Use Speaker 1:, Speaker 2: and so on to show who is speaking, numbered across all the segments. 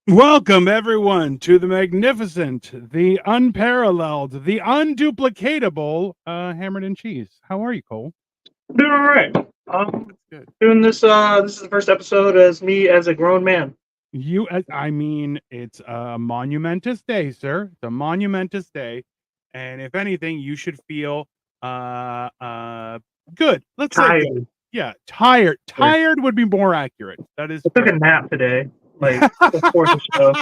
Speaker 1: Welcome, everyone, to the magnificent, the unparalleled, the unduplicatable Hammered and Cheese. How are you, Cole?
Speaker 2: Doing all right.
Speaker 1: That's good.
Speaker 2: Doing this. This is the first episode as me as a grown man.
Speaker 1: I mean, it's a monumentous day, sir. It's a monumentous day. And if anything, you should feel uh, uh, good. Let's say good.
Speaker 2: Tired.
Speaker 1: Yeah, tired.
Speaker 2: I
Speaker 1: Tired would be more accurate. That is
Speaker 2: took a
Speaker 1: fair.
Speaker 2: nap today, like before the show.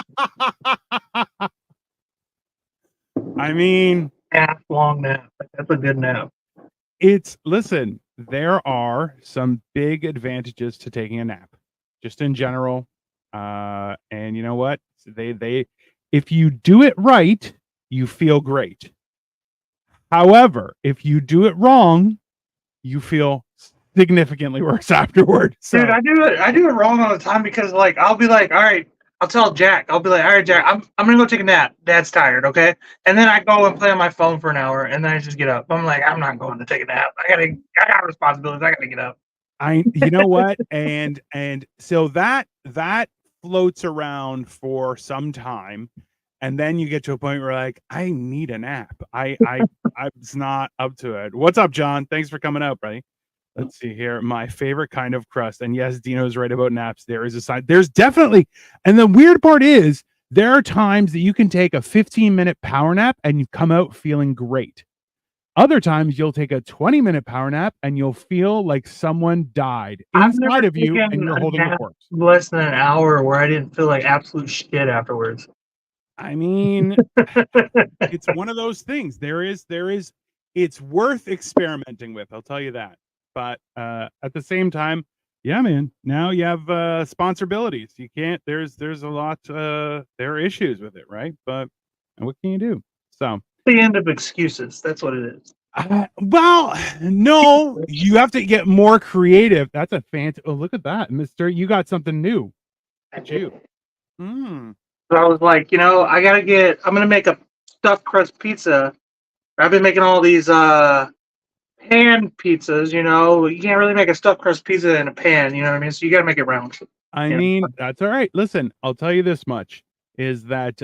Speaker 1: I mean,
Speaker 2: Long nap. Like, that's a good nap.
Speaker 1: listen, there are some big advantages to taking a nap, just in general. And you know what? If you do it right, you feel great. However, if you do it wrong, you feel significantly worse afterward.
Speaker 2: Dude,
Speaker 1: So
Speaker 2: I do it wrong all the time because like I'll be like, all right, I'll tell Jack, I'll be like, all right, Jack, I'm gonna go take a nap. Dad's tired, okay? And then I go and play on my phone for an hour, and then I just get up. I'm like, I'm not going to take a nap. I got responsibilities. I gotta get up.
Speaker 1: you know what? And so that floats around for some time, and then you get to a point where like, I need a nap. I was not up to it. What's up, John? Thanks for coming out, buddy. Let's see here. My favorite kind of crust. And yes, Dino's right about naps. There is a sign. There's definitely, and the weird part is there are times that you can take a 15-minute power nap and you come out feeling great. Other times you'll take a 20-minute power nap and you'll feel like someone died
Speaker 2: I've
Speaker 1: inside
Speaker 2: never
Speaker 1: of you and
Speaker 2: taken
Speaker 1: you're
Speaker 2: a
Speaker 1: holding the
Speaker 2: nap
Speaker 1: corpse.
Speaker 2: less than an hour where I didn't feel like absolute shit afterwards.
Speaker 1: I mean, it's one of those things. There is it's worth experimenting with, I'll tell you that. But at the same time, yeah, man, now you have sponsorabilities. You can't there's a lot there are issues with it, right? But what can you do? So
Speaker 2: The end of excuses. That's what it is.
Speaker 1: well, no, you have to get more creative. That's a fancy. Oh, look at that, Mister. You got something new. At you. Hmm.
Speaker 2: So I was like, I'm gonna make a stuffed crust pizza. I've been making all these pan pizzas, you can't really make a stuffed crust pizza in a pan, you know what I mean? So you gotta make it round.
Speaker 1: I
Speaker 2: Yeah.
Speaker 1: mean, that's all right. Listen, I'll tell you this much is that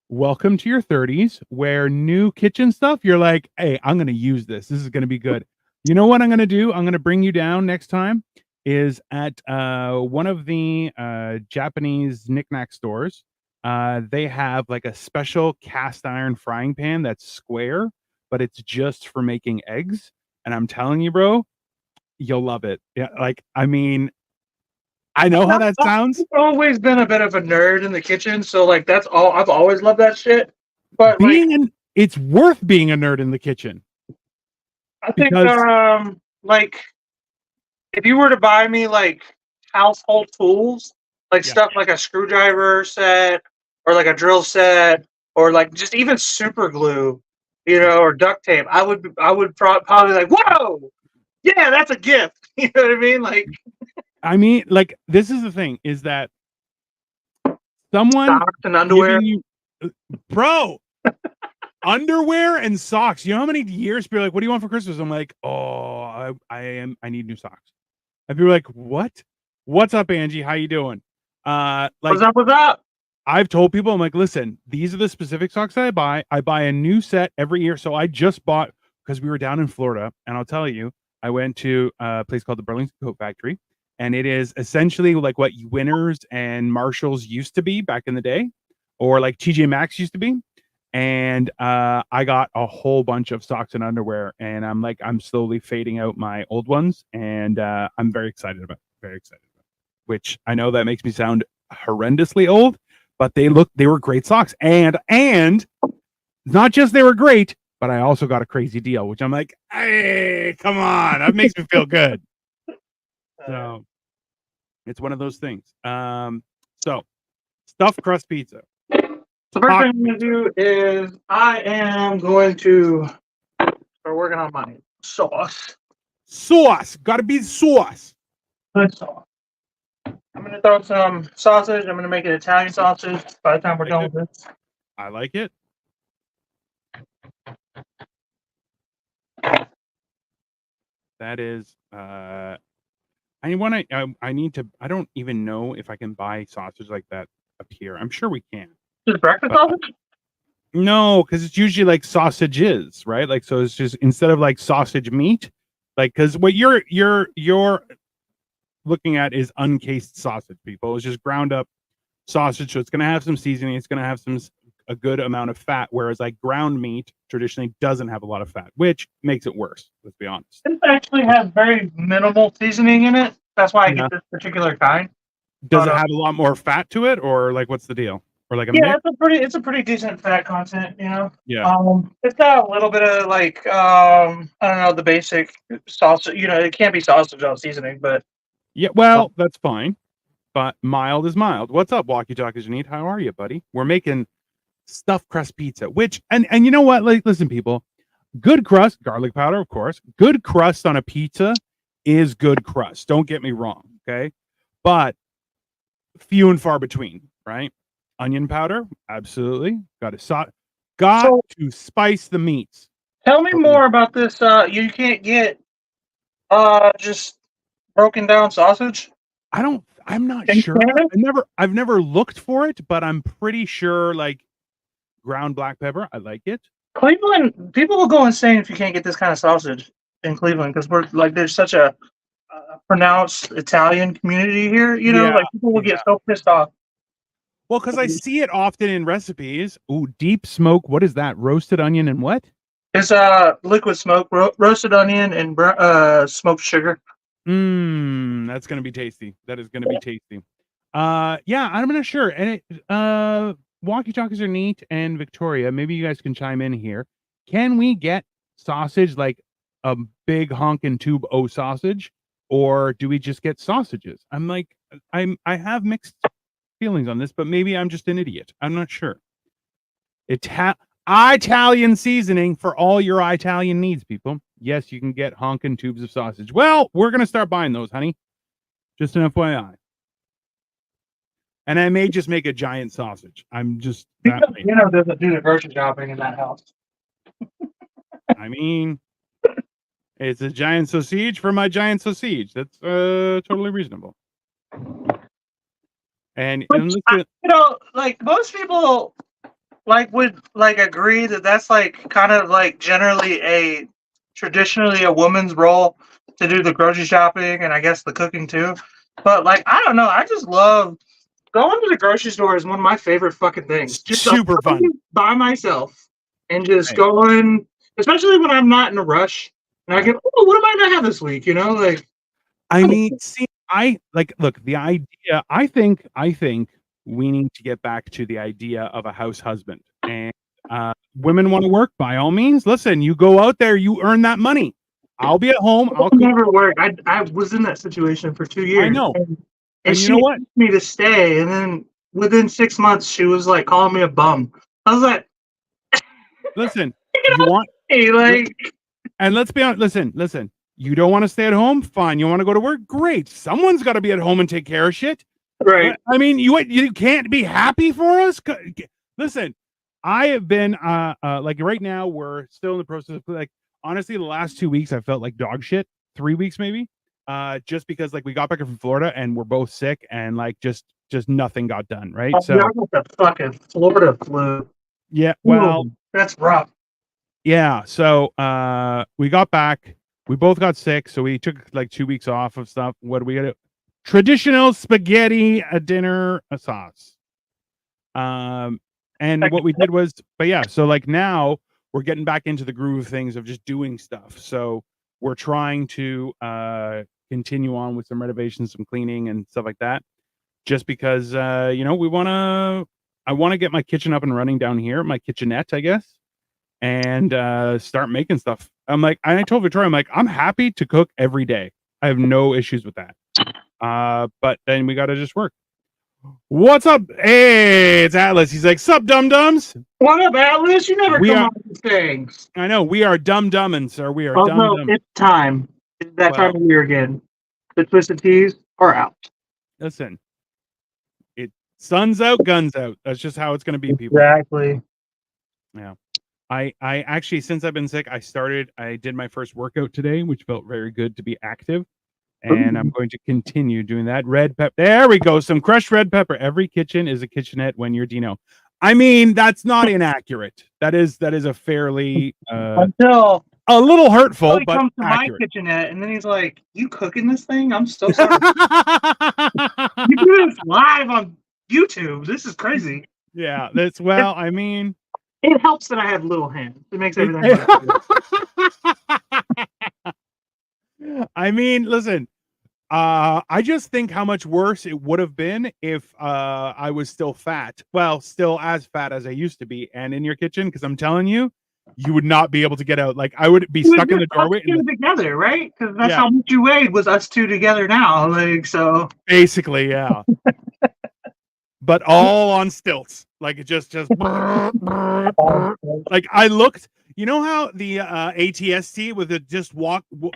Speaker 1: welcome to your 30s where new kitchen stuff, you're like, hey, I'm going to use this. This is going to be good. You know what I'm going to do? I'm going to bring you down next time is at one of the Japanese knickknack stores. They have like a special cast iron frying pan that's square, but it's just for making eggs. And I'm telling you, bro, you'll love it. Yeah, like I mean, I know how that
Speaker 2: I've
Speaker 1: sounds.
Speaker 2: always been a bit of a nerd in the kitchen, so like that's all I've always loved that shit. But like
Speaker 1: It's worth being a nerd in the kitchen
Speaker 2: I think
Speaker 1: because
Speaker 2: like if you were to buy me like household tools, like
Speaker 1: yeah,
Speaker 2: stuff like a screwdriver set or like a drill set or like just even super glue, or duct tape, I would probably like, whoa, yeah, that's a gift. You know what I mean? Like
Speaker 1: I mean, like this is the thing is that someone
Speaker 2: socks and underwear.
Speaker 1: giving you, bro, underwear and socks. You know how many years people are like, what do you want for Christmas? I'm like, oh, I need new socks. And people are like, what? What's up, Angie? How you doing?
Speaker 2: What's
Speaker 1: Like
Speaker 2: up? What's up?
Speaker 1: I've told people, I'm like, listen, these are the specific socks that I buy. I buy a new set every year. So I just bought because we were down in Florida, and I'll tell you, I went to a place called the Burlington Coat Factory, and it is essentially like what Winners and Marshalls used to be back in the day, or like TJ Maxx used to be. And I got a whole bunch of socks and underwear, and I'm slowly fading out my old ones, and I'm very excited about. Very excited about. Which I know that makes me sound horrendously old, but they were great socks, and not just they were great, but I also got a crazy deal, which I'm like, hey, come on, that makes me feel good. So it's one of those things. So stuffed crust pizza,
Speaker 2: The first thing
Speaker 1: taco
Speaker 2: I'm gonna
Speaker 1: pizza,
Speaker 2: do is I am going to start working on my sauce.
Speaker 1: sauce. Got to be sauce.
Speaker 2: Good sauce. I'm gonna throw some sausage. I'm gonna make it Italian sausage by the time we're
Speaker 1: Like
Speaker 2: done
Speaker 1: it.
Speaker 2: with this.
Speaker 1: I like it. That is. I want to. I need to. I don't even know if I can buy sausage like that up here. I'm sure we can.
Speaker 2: Just breakfast
Speaker 1: But
Speaker 2: sausage?
Speaker 1: no, because it's usually like sausages, right? Like so, it's just instead of like sausage meat, like because what you're looking at is uncased sausage. People, it's just ground up sausage, so it's going to have some seasoning. It's going to have a good amount of fat, whereas like ground meat traditionally doesn't have a lot of fat, which makes it worse. Let's be honest.
Speaker 2: This actually has very minimal seasoning in it. That's why I
Speaker 1: Yeah.
Speaker 2: get this particular kind.
Speaker 1: Does
Speaker 2: But,
Speaker 1: it have a lot more fat to it, or like what's the deal? Or like a
Speaker 2: yeah,
Speaker 1: mix?
Speaker 2: it's a pretty decent fat content, you know.
Speaker 1: Yeah.
Speaker 2: It's got a little bit of like I don't know, the basic sausage. You know, it can't be sausage on seasoning, but
Speaker 1: Yeah. Well, that's fine. But mild is mild. What's up, walkie talkies? You need? How are you, buddy? We're making stuffed crust pizza, which and you know what? Like, listen, people, good crust, garlic powder, of course. Good crust on a pizza is good crust. Don't get me wrong, okay? But few and far between, right? Onion powder, absolutely. Got
Speaker 2: so
Speaker 1: to spice the meats.
Speaker 2: tell me more about this. You can't get just broken down sausage
Speaker 1: I'm not
Speaker 2: in
Speaker 1: sure.
Speaker 2: Canada?
Speaker 1: I've never looked for it, but I'm pretty sure like ground black pepper, I like it.
Speaker 2: Cleveland, people will go insane if you can't get this kind of sausage in Cleveland because we're like there's such a pronounced Italian community here. You know,
Speaker 1: Yeah,
Speaker 2: like people will
Speaker 1: yeah.
Speaker 2: get so pissed off.
Speaker 1: Well, because I see it often in recipes. Ooh, deep smoke. What is that? Roasted onion and what?
Speaker 2: It's liquid smoke, roasted onion, and smoked sugar.
Speaker 1: That's gonna be tasty. That is gonna be tasty. Yeah, I'm not sure. And walkie talkies are neat. And Victoria, maybe you guys can chime in here. Can we get sausage like a big honkin' tube O sausage, or do we just get sausages? I have mixed feelings on this, but maybe I'm just an idiot. I'm not sure. Italian seasoning for all your Italian needs, people. Yes, you can get honkin' tubes of sausage. Well, we're gonna start buying those, honey. Just an FYI. And I may just make a giant sausage. I'm just that.
Speaker 2: You know, doesn't do the grocery shopping in that house.
Speaker 1: I mean, it's a giant sausage for my giant sausage. That's totally reasonable. And
Speaker 2: you know, like most people like would like agree that that's like kind of like generally traditionally a woman's role to do the grocery shopping and I guess the cooking too. But like I don't know, I just love going to the grocery store is one of my favorite fucking things. Just
Speaker 1: super fun
Speaker 2: by myself and just
Speaker 1: Hey.
Speaker 2: going, especially when I'm not in a rush. And I get, oh, what am I gonna have this week? You know, like
Speaker 1: I mean, see, I like look, the idea, I think we need to get back to the idea of a house husband. And women want to work, by all means. Listen, you go out there, you earn that money. I'll be at home. I'll
Speaker 2: never work. I was in that situation for 2 years.
Speaker 1: I know.
Speaker 2: And
Speaker 1: you
Speaker 2: she
Speaker 1: know what?
Speaker 2: asked me to stay, and then within 6 months, she was like calling me a bum. I was like,
Speaker 1: listen, you want
Speaker 2: hey, like,
Speaker 1: and let's be honest, listen. You don't want to stay at home? Fine. You want to go to work? Great. Someone's got to be at home and take care of shit.
Speaker 2: right.
Speaker 1: I mean, you can't be happy for us? Listen, I have been like right now we're still in the process of like honestly the last 2 weeks I felt like dog shit. 3 weeks maybe. Just because like we got back from Florida and we're both sick and like just nothing got done, right?
Speaker 2: Oh,
Speaker 1: So
Speaker 2: y'all got the fucking Florida flu.
Speaker 1: yeah, well,
Speaker 2: that's rough.
Speaker 1: yeah. So we got back. We both got sick, so we took like 2 weeks off of stuff. What do we got? Traditional spaghetti, a dinner, a sauce. And what we did was, but yeah, so like now we're getting back into the groove of things of just doing stuff. So we're trying to continue on with some renovations, some cleaning and stuff like that. Just because you know, I want to get my kitchen up and running down here, my kitchenette, I guess, and start making stuff. I told Victoria, I'm like, I'm happy to cook every day. I have no issues with that. But then we got to just work. What's up? Hey, it's Atlas. He's like, sup, dum dums.
Speaker 2: What up, Atlas? You never come on with things.
Speaker 1: I know we are dumb dumbing, sir. We are dumb dumb.
Speaker 2: It's time. It's that time of year again. The twisted teas are out.
Speaker 1: Listen, sun's out, guns out. That's just how it's going to be, people.
Speaker 2: Exactly.
Speaker 1: Yeah. I actually, since I've been sick, I did my first workout today, which felt very good to be active. And I'm going to continue doing that. Red pepper. There we go. Some crushed red pepper. Every kitchen is a kitchenette when you're Dino. I mean, that's not inaccurate. That is a fairly
Speaker 2: Until
Speaker 1: a little hurtful,
Speaker 2: he
Speaker 1: but
Speaker 2: comes to my
Speaker 1: accurate.
Speaker 2: kitchenette, and then he's like, "You cooking this thing? I'm so sorry. You do this live on YouTube. This is crazy."
Speaker 1: Yeah, that's well. I mean,
Speaker 2: It helps that I have little hands. It makes
Speaker 1: it,
Speaker 2: everything better.
Speaker 1: I mean, listen. I just think how much worse it would have been if I was still fat. Well, still as fat as I used to be, and in your kitchen, because I'm telling you, you would not be able to get out. Like I would be stuck in the doorway.
Speaker 2: Us two together, right? Because that's
Speaker 1: Yeah.
Speaker 2: how much you weighed was us two together now. Like so.
Speaker 1: Basically, yeah. But all on stilts. Like it just like I looked. You know how the ATST with it just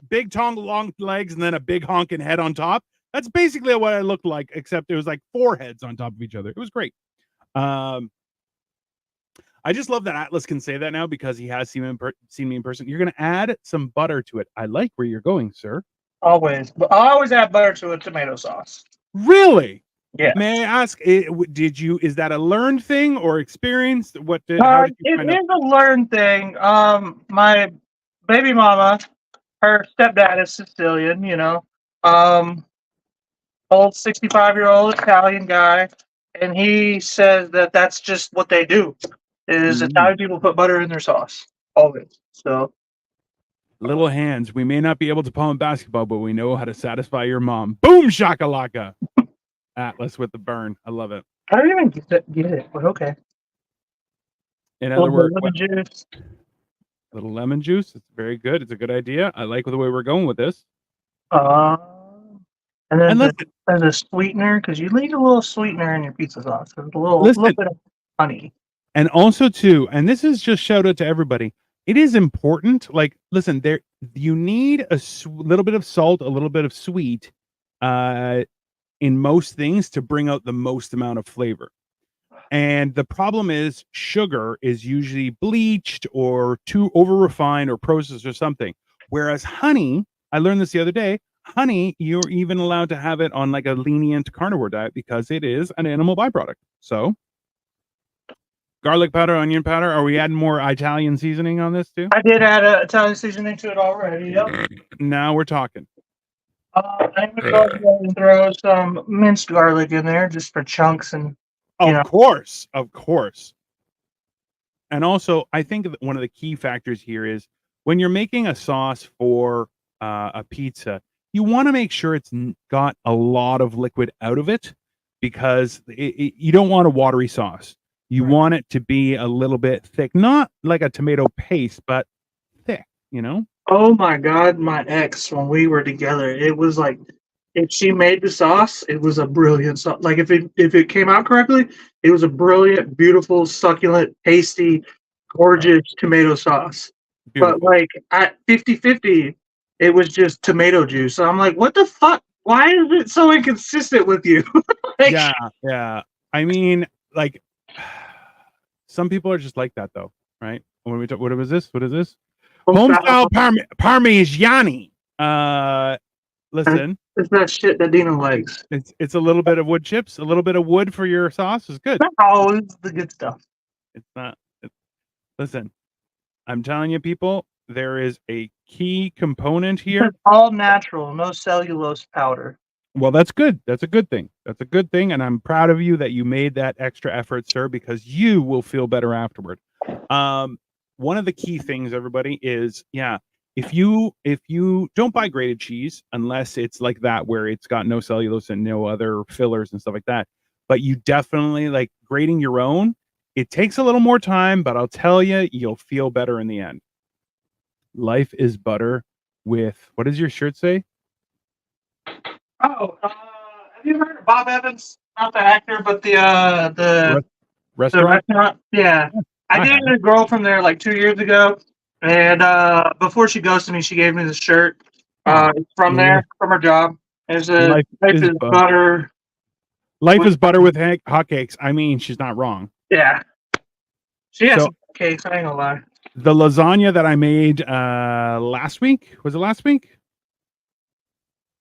Speaker 1: big tongue, long legs, and then a big honking head on top? That's basically what I looked like, except it was like 4 heads on top of each other. It was great. I just love that Atlas can say that now because he has seen me in person. You're going to add some butter to it. I like where you're going, sir.
Speaker 2: Always. But I always add butter to a tomato sauce.
Speaker 1: Really?
Speaker 2: Yeah.
Speaker 1: May I ask, is that a learned thing or experienced? How did you find out?
Speaker 2: It is a learned thing. My baby mama, her stepdad is Sicilian, old 65-year-old Italian guy. And he says that that's just what they do, is Italian people put butter in their sauce. Always. So.
Speaker 1: Little hands. We may not be able to palm basketball, but we know how to satisfy your mom. Boom shakalaka. Atlas with the burn. I love it.
Speaker 2: I don't even get it, but okay.
Speaker 1: In other words,
Speaker 2: lemon juice.
Speaker 1: Little lemon juice. It's very good. It's a good idea. I like the way we're going with this.
Speaker 2: And then there's a sweetener because you need a little sweetener in your pizza sauce. There's a little bit of honey.
Speaker 1: And also too, and this is just shout out to everybody. It is important. Like, listen, you need a little bit of salt, a little bit of sweet, in most things to bring out the most amount of flavor. And the problem is sugar is usually bleached or too over refined or processed or something. Whereas honey, I learned this the other day, honey, you're even allowed to have it on like a lenient carnivore diet because it is an animal byproduct. So garlic powder, onion powder. Are we adding more Italian seasoning on this too?
Speaker 2: I did add Italian seasoning to it already. Yep.
Speaker 1: Now we're talking.
Speaker 2: I'm going to go ahead and throw some minced garlic in there just for chunks and.
Speaker 1: Of course. And also, I think one of the key factors here is when you're making a sauce for a pizza, you want to make sure it's got a lot of liquid out of it because you don't want a watery sauce. You want it to be a little bit thick, not like a tomato paste, but thick,
Speaker 2: Oh my God, my ex, when we were together, it was like, if she made the sauce, it was a brilliant sauce. Like if it came out correctly, it was a brilliant, beautiful, succulent, tasty, gorgeous tomato sauce. Beautiful. But like at 50-50, it was just tomato juice. So I'm like, what the fuck? Why is it so inconsistent with you?
Speaker 1: Like, yeah. I mean, like some people are just like that though, right? When we talk, what was this? What is this? Homestyle Parmigiani. Listen.
Speaker 2: It's that shit that Dino likes.
Speaker 1: It's a little bit of wood chips, a little bit of wood for your sauce is good.
Speaker 2: That's always the good stuff.
Speaker 1: It's not. Listen, I'm telling you, people, there is a key component here.
Speaker 2: It's all natural, no cellulose powder.
Speaker 1: Well, that's good. That's a good thing. And I'm proud of you that you made that extra effort, sir, because you will feel better afterward. One of the key things, everybody, is if you don't buy grated cheese unless it's like that where it's got no cellulose and no other fillers and stuff like that, but you definitely like grating your own. It takes a little more time, but I'll tell you, you'll feel better in the end. Life is butter with, what does your shirt say?
Speaker 2: Oh, have you heard of Bob Evans? Not the actor, but the
Speaker 1: restaurant.
Speaker 2: Yeah. I dated a girl from there like 2 years ago, and before she ghosted me, she gave me the shirt from there, from her job. It's Life is butter.
Speaker 1: Life is butter with hotcakes. I mean, she's not wrong.
Speaker 2: Yeah. She has some cakes, I ain't gonna lie.
Speaker 1: The lasagna that I made last week, was it last week?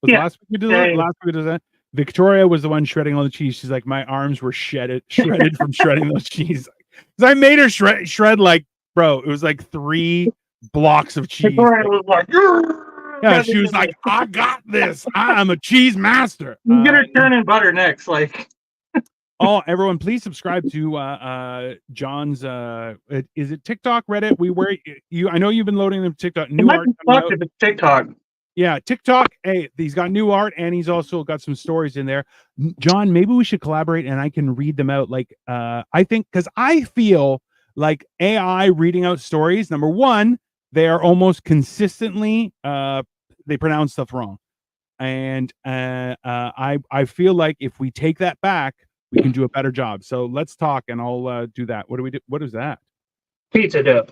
Speaker 1: Was last week we did it? Last week we did that. Victoria was the one shredding all the cheese. She's like, my arms were shredded from shredding those cheese. Because I made her shred like, bro, it was like 3 blocks of cheese.
Speaker 2: Victoria was like,
Speaker 1: yeah, she was like, I got this. I'm a cheese master.
Speaker 2: You get her turning butter next, like.
Speaker 1: Oh, everyone, please subscribe to John's. Is it TikTok, Reddit? I know you've been loading them TikTok. New art.
Speaker 2: If it's TikTok.
Speaker 1: Yeah, TikTok. Hey, he's got new art and he's also got some stories in there. John, maybe we should collaborate and I can read them out. Like, I think because I feel like AI reading out stories. Number one, they are almost consistently they pronounce stuff wrong, and I feel like if we take that back, we can do a better job. So let's talk, and I'll do that. What do we do? What is that?
Speaker 2: Pizza dough.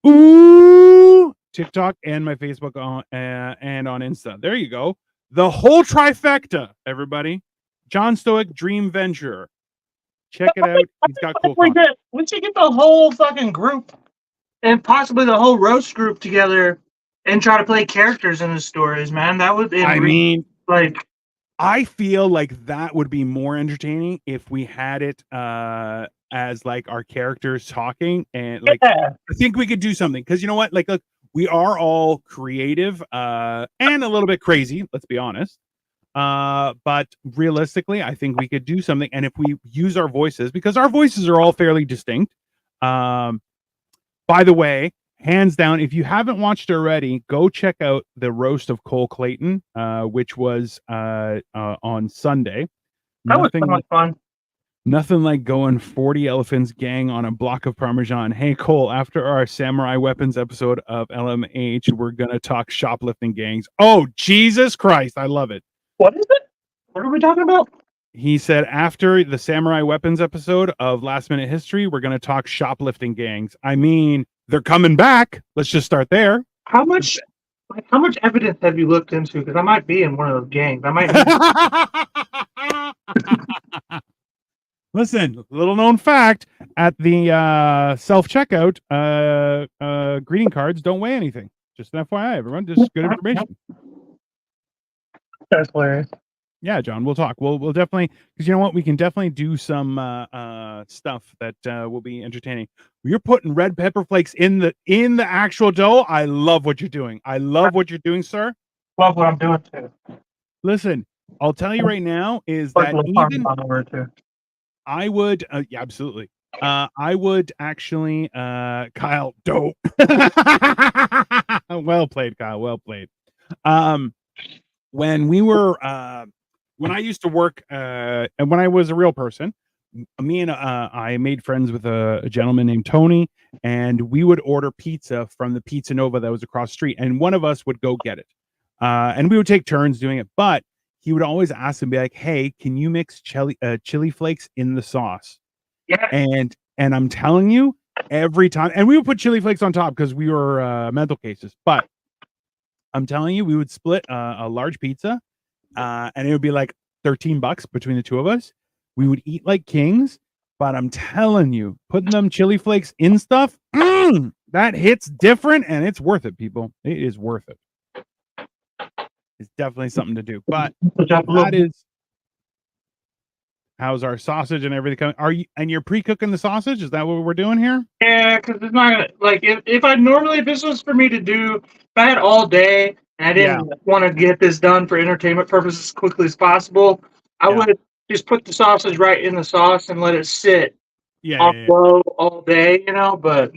Speaker 1: Ooh, TikTok and my Facebook and on Insta. There you go. The whole trifecta, everybody. John Stoic Dream Venture. Check it out. He's got cool content.
Speaker 2: We should get the whole fucking group and possibly the whole roast group together and try to play characters in the stories, man. That would be
Speaker 1: I feel like that would be more entertaining if we had it as like our characters talking, and like I think we could do something because you know what, like look, we are all creative and a little bit crazy, let's be honest, but realistically I think we could do something, and if we use our voices, because our voices are all fairly distinct. By the way, hands down, if you haven't watched it already, go check out the roast of Cole Clayton, which was on Sunday.
Speaker 2: That was so much fun.
Speaker 1: Nothing like going 40 elephants gang on a block of Parmesan. Hey, Cole, after our samurai weapons episode of LMH, we're going to talk shoplifting gangs. Oh, Jesus Christ. I love it.
Speaker 2: What is it? What are we talking about?
Speaker 1: He said, after the samurai weapons episode of Last Minute History, we're going to talk shoplifting gangs. I mean, they're coming back. Let's just start there.
Speaker 2: How much evidence have you looked into? Because I might be in one of those gangs. I might.
Speaker 1: Listen, little known fact: at the self checkout, greeting cards don't weigh anything. Just an FYI, everyone. Just good information.
Speaker 2: That's hilarious.
Speaker 1: Yeah, John, we'll talk. We'll definitely, because you know what, we can definitely do some stuff that will be entertaining. You're putting red pepper flakes in the actual dough. I love what you're doing. I love what you're doing, sir.
Speaker 2: Love what I'm doing too.
Speaker 1: Listen, I'll tell you right now is that even I would, yeah, absolutely. I would actually, Kyle, dope. Well played, Kyle. Well played. When we were, when I used to work, and when I was a real person, me and I made friends with a gentleman named Tony, and we would order pizza from the Pizza Nova that was across the street, and one of us would go get it, and we would take turns doing it. But he would always ask and be like, "Hey, can you mix chili flakes in the sauce?"
Speaker 2: Yeah.
Speaker 1: And I'm telling you, every time, and we would put chili flakes on top because we were mental cases. But I'm telling you, we would split a large pizza, and it would be like $13 between the two of us. We would eat like kings. But I'm telling you, putting them chili flakes in stuff, that hits different, and it's worth it, people. It is worth it. It's definitely something to do. But that is, how's our sausage and everything coming? Are you, and you're pre-cooking the sausage? Is that what we're doing here?
Speaker 2: Yeah, because it's not gonna, like, if this was for me to do, if I had all day and I didn't want to get this done for entertainment purposes as quickly I would just put the sausage right in the sauce and let it sit low all day, you know. But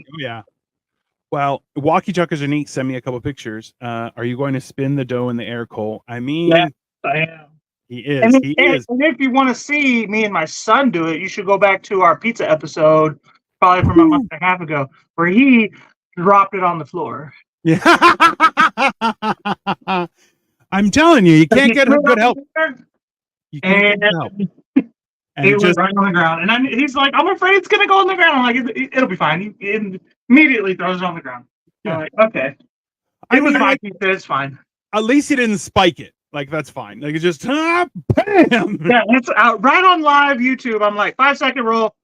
Speaker 1: well, Walkie Chuckers are neat. Send me a couple pictures. Are you going to spin the dough in the air, Cole? I mean,
Speaker 2: yes, I am.
Speaker 1: He is.
Speaker 2: And if you want to see me and my son do it, you should go back to our pizza episode, probably from a month and a half ago, where he dropped it on the floor.
Speaker 1: Yeah. I'm telling you, you can't get good help. You can't get help.
Speaker 2: And it was right on the ground. And he's like, I'm afraid it's going to go on the ground. I'm like, it'll be fine. He immediately throws it on the ground. Yeah. I'm like, okay. It was my pizza. It's fine.
Speaker 1: At least he didn't spike it. Like, that's fine. Like, it's just, bam!
Speaker 2: Yeah, it's out right on live YouTube. I'm like, 5-second roll.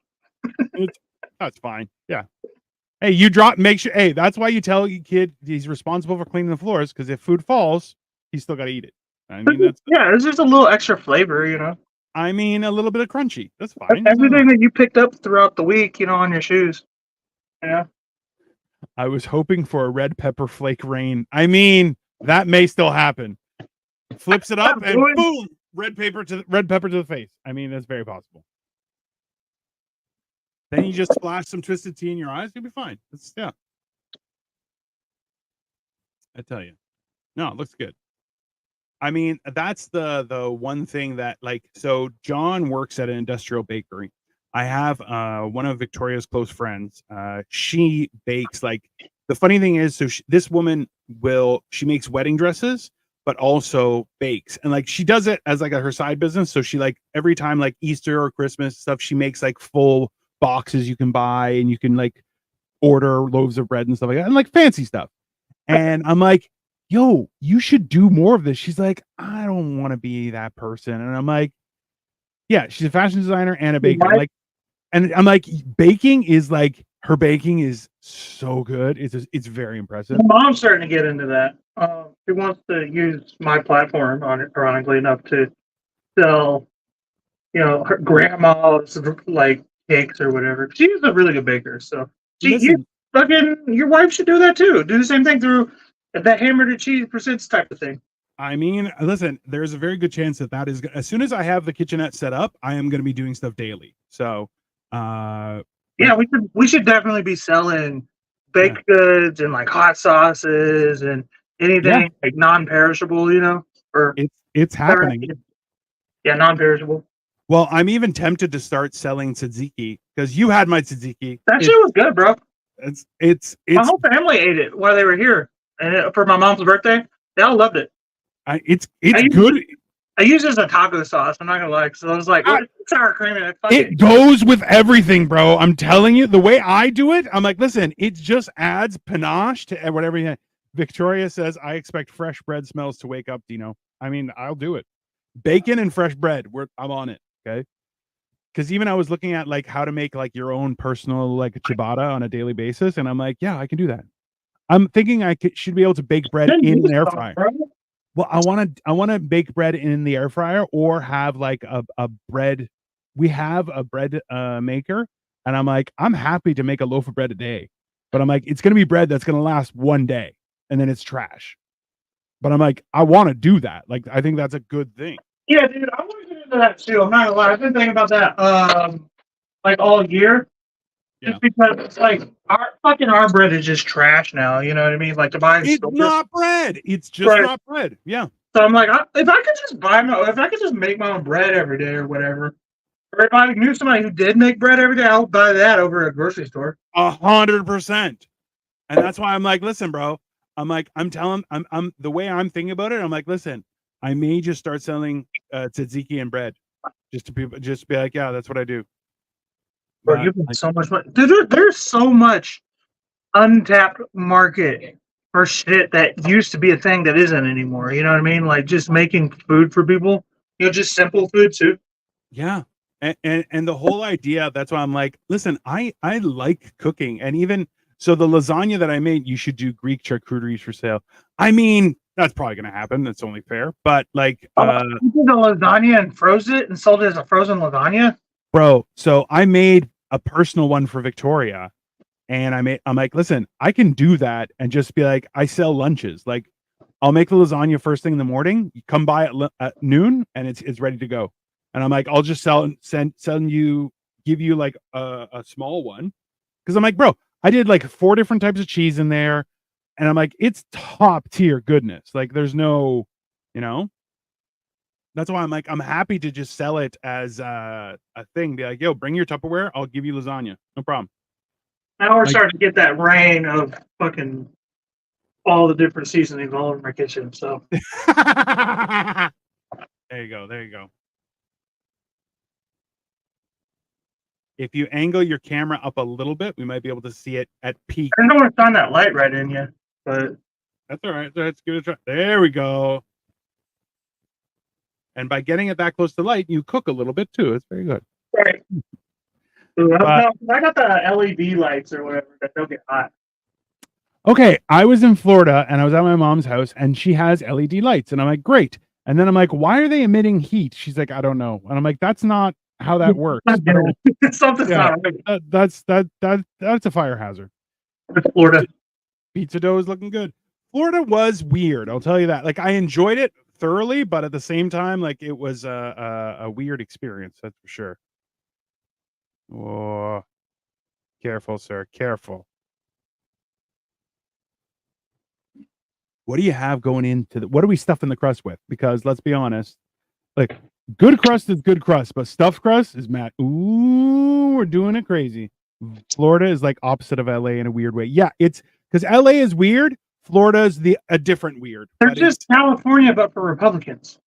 Speaker 1: That's fine. Yeah. Hey, make sure, hey, that's why you tell your kid he's responsible for cleaning the floors, because if food falls, he's still got to eat it. I mean, that's
Speaker 2: Yeah, it's just a little extra flavor, you know.
Speaker 1: I mean, a little bit of crunchy. That's fine.
Speaker 2: Everything that you picked up throughout the week, you know, on your shoes. Yeah.
Speaker 1: I was hoping for a red pepper flake rain. I mean, that may still happen. Flips it up and boom, red pepper to the face. I mean, that's very possible. Then you just splash some twisted tea in your eyes, you'll be fine. Yeah. I tell you. No, it looks good. I mean, that's the one thing that, like, so John works at an industrial bakery. I have one of Victoria's close friends. She bakes, like, the funny thing is, so this woman she makes wedding dresses, but also bakes, and like she does it as like her side business. So she, like, every time, like Easter or Christmas stuff, she makes like full boxes you can buy, and you can like order loaves of bread and stuff like that, and like fancy stuff. And I'm like, yo, you should do more of this. She's like, I don't want to be that person. And I'm like, yeah, she's a fashion designer and a baker.
Speaker 2: Right.
Speaker 1: Like, and I'm like, baking is like, her baking is so good. It's very impressive.
Speaker 2: My mom's starting to get into that. She wants to use my platform, ironically enough, to sell, you know, her grandma's like cakes or whatever. She's a really good baker, so your wife should do that too. Do the same thing through that hammered and cheese percents type of thing.
Speaker 1: I mean, listen, there's a very good chance that is, as soon as I have the kitchenette set up, I am going to be doing stuff daily. So,
Speaker 2: yeah, we should definitely be selling baked goods and like hot sauces and anything like non-perishable, you know, or
Speaker 1: it's happening.
Speaker 2: Yeah, non-perishable.
Speaker 1: Well, I'm even tempted to start selling tzatziki because you had my tzatziki.
Speaker 2: That shit was good, bro.
Speaker 1: It's
Speaker 2: my whole family ate it while they were here, and for my mom's birthday, they all loved it.
Speaker 1: It's good.
Speaker 2: I use it as a taco sauce. I'm not gonna lie, so I was like, sour cream in it.
Speaker 1: It goes with everything, bro. I'm telling you, the way I do it, I'm like, listen, it just adds panache to whatever you have. Victoria says, I expect fresh bread smells to wake up, Dino. I mean, I'll do it. Bacon and fresh bread. I'm on it. Okay. Because even I was looking at like how to make like your own personal like ciabatta on a daily basis, and I'm like, yeah, I can do that. I'm thinking should be able to bake bread in an air fryer. Well, I want to bake bread in the air fryer or have like a bread. We have a bread maker, and I'm like, I'm happy to make a loaf of bread a day, but I'm like, it's gonna be bread that's gonna last one day, and then it's trash. But I'm like, I want to do that. Like, I think that's a good thing.
Speaker 2: Yeah, dude, I want to get into that too. I'm not gonna lie. I've been thinking about that like all year. Just because it's like our bread is just trash now. You know what I mean? Like to buy
Speaker 1: it's not bread. It's just not bread. Yeah.
Speaker 2: So I'm like, if I could just make my own bread every day or whatever, or if I knew somebody who did make bread every day, I would buy that over at a grocery store.
Speaker 1: 100%. And that's why I'm like, listen, bro. I'm like, I'm the way I'm thinking about it. I'm like, listen, I may just start selling tzatziki and bread, just to be like, yeah, that's what I do.
Speaker 2: Bro, you've got so much money. Dude, there's so much untapped market for shit that used to be a thing that isn't anymore. You know what I mean? Like just making food for people. You know, just simple food too.
Speaker 1: Yeah. And the whole idea, that's why I'm like, listen, I like cooking. And even so, the lasagna that I made, you should do Greek charcuteries for sale. I mean, that's probably going to happen. That's only fair. But like,
Speaker 2: you did a lasagna and froze it and sold it as a frozen lasagna,
Speaker 1: bro. So I made a personal one for Victoria, and I'm like, listen, I can do that and just be like, I sell lunches. Like, I'll make the lasagna first thing in the morning. You come by at noon, and it's ready to go. And I'm like, I'll just give you like a small one, because I'm like, bro, I did like 4 different types of cheese in there, and I'm like, it's top tier goodness. Like, there's no, you know. That's why I'm like, I'm happy to just sell it as a thing. Be like, yo, bring your Tupperware. I'll give you lasagna. No problem.
Speaker 2: Now we're starting to get that rain of fucking all the different seasonings all over my kitchen. So
Speaker 1: there you go. There you go. If you angle your camera up a little bit, we might be able to see it at peak.
Speaker 2: I don't want to shine that light right in you, but
Speaker 1: that's all right. Let's give it a try. There we go. And by getting it that close to light, you cook a little bit too. It's very good.
Speaker 2: Right. I got the LED lights or whatever that don't get hot.
Speaker 1: Okay, I was in Florida and I was at my mom's house and she has LED lights. And I'm like, great. And then I'm like, why are they emitting heat? She's like, I don't know. And I'm like, that's not how that works.
Speaker 2: Not
Speaker 1: I don't,
Speaker 2: good. Something's
Speaker 1: yeah,
Speaker 2: not right.
Speaker 1: that's a fire hazard.
Speaker 2: Florida.
Speaker 1: Pizza dough is looking good. Florida was weird. I'll tell you that. Like I enjoyed it thoroughly, but at the same time, like it was a weird experience. That's for sure. Oh, careful, sir. Careful. What do you have going into what are we stuffing the crust with? Because let's be honest, like good crust is good crust, but stuffed crust is mad. Ooh, we're doing it crazy. Florida is like opposite of LA in a weird way. Yeah, it's because LA is weird. Florida is a different weird.
Speaker 2: They're
Speaker 1: But
Speaker 2: just California, but for Republicans.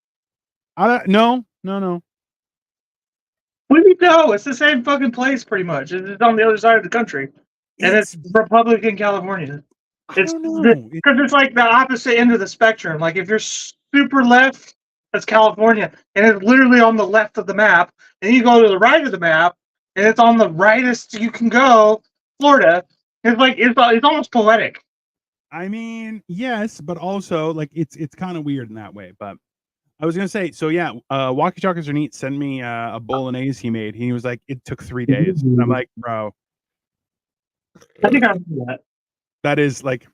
Speaker 1: No.
Speaker 2: What do you know? It's the same fucking place, pretty much. It's on the other side of the country, and it's Republican California.
Speaker 1: I
Speaker 2: It's
Speaker 1: don't know.
Speaker 2: because it's like the opposite end of the spectrum. Like if you're super left, that's California, and it's literally on the left of the map. And you go to the right of the map, and it's on the rightest you can go, Florida. It's like it's almost poetic.
Speaker 1: I mean, yes, but also like it's kind of weird in that way. But I was gonna say, so yeah, Walkie Talkies are neat. Send me a bolognese he made. He was like, it took 3 days. And I'm like, bro,
Speaker 2: I think I remember that.
Speaker 1: that is like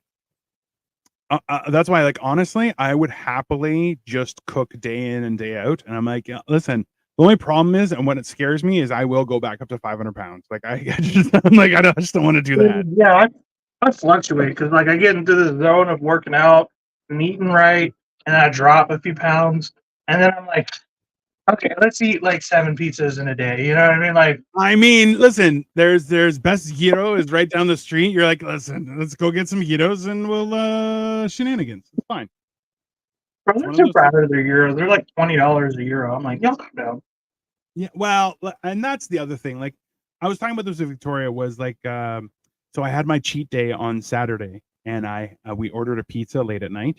Speaker 1: that's why, like, honestly, I would happily just cook day in and day out. And I'm like, yeah, listen, the only problem is, and what it scares me is, I will go back up to 500 pounds. Like, I'm like, I just don't want to do that.
Speaker 2: Yeah, I fluctuate because like I get into the zone of working out and eating right, and I drop a few pounds, and then I'm like, okay, let's eat like 7 pizzas in a day. You know what I mean? Like,
Speaker 1: I mean, listen, there's Best Gyro is right down the street. You're like, listen, let's go get some gyros and we'll shenanigans. It's fine.
Speaker 2: bro, they're too proud of their euro. They're like $20 a euro. I'm like, y'all calm down.
Speaker 1: Yeah, well, and that's the other thing. Like, I was talking about this with Victoria. Was like, so I had my cheat day on Saturday, and we ordered a pizza late at night,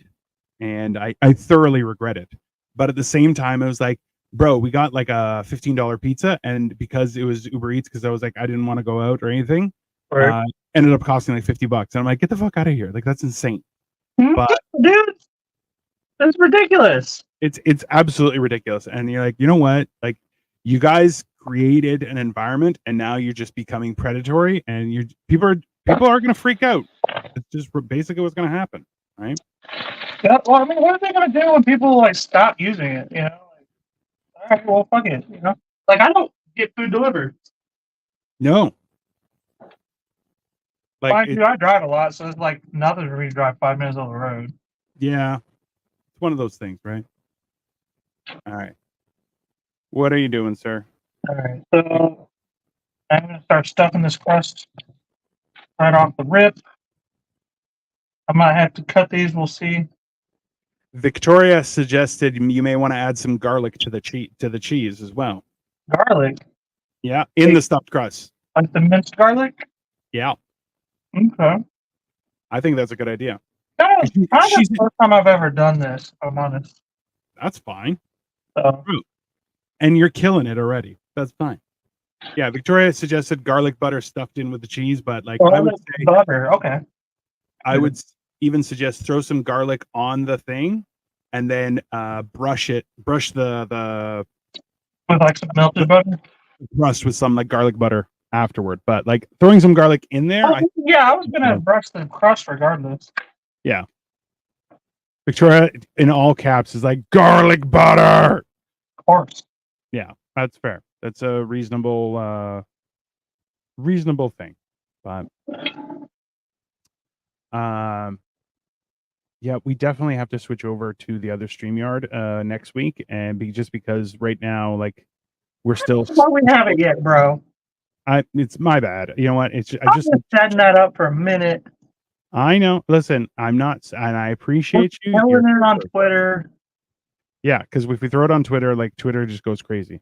Speaker 1: and I thoroughly regret it. But at the same time, I was like, bro, we got like a $15 pizza, and because it was Uber Eats, because I was like, I didn't want to go out or anything,
Speaker 2: Right.
Speaker 1: ended up costing like $50. And I'm like, get the fuck out of here! Like that's insane. But
Speaker 2: Dude, that's ridiculous.
Speaker 1: it's absolutely ridiculous. And you're like, you know what? Like, you guys created an environment, and now you're just becoming predatory, and people are going to freak out. It's just basically what's going to happen, right?
Speaker 2: Yeah. Well, I mean, what are they gonna do when people like stop using it? You know, like, all right, well, fuck it. You know, like I don't get food delivered.
Speaker 1: No, like
Speaker 2: Mind you, I drive a lot, so it's like nothing for me to drive 5 minutes on the road.
Speaker 1: yeah, it's one of those things, right? All right, what are you doing, sir?
Speaker 2: All right, so I'm gonna start stuffing this crust right off the rip. I might have to cut these. We'll see.
Speaker 1: Victoria suggested you may want to add some garlic to the cheese as well.
Speaker 2: Garlic.
Speaker 1: Yeah, in the stuffed crust.
Speaker 2: Like the minced garlic.
Speaker 1: Yeah.
Speaker 2: Okay.
Speaker 1: I think that's a good idea.
Speaker 2: That's probably the first time I've ever done this, if I'm honest.
Speaker 1: That's fine.
Speaker 2: So.
Speaker 1: And you're killing it already. That's fine. Yeah, Victoria suggested garlic butter stuffed in with the cheese, but like I would say
Speaker 2: butter. Okay.
Speaker 1: I would even suggest throw some garlic on the thing, and then brush the
Speaker 2: with like some melted butter.
Speaker 1: Crust with some like garlic butter afterward. But like throwing some garlic in there.
Speaker 2: I was gonna brush the crust regardless.
Speaker 1: Yeah. Victoria in all caps is like garlic butter.
Speaker 2: Of course.
Speaker 1: Yeah, that's fair. That's a reasonable thing. But yeah, we definitely have to switch over to the other StreamYard next week, and just because right now, like, we're still.
Speaker 2: Well, we haven't yet, bro.
Speaker 1: It's my bad. You know what? It's
Speaker 2: I just setting that up for a minute.
Speaker 1: I know. Listen, I'm not, and I appreciate you.
Speaker 2: Throwing it on Twitter.
Speaker 1: Yeah, because if we throw it on Twitter, like Twitter just goes crazy.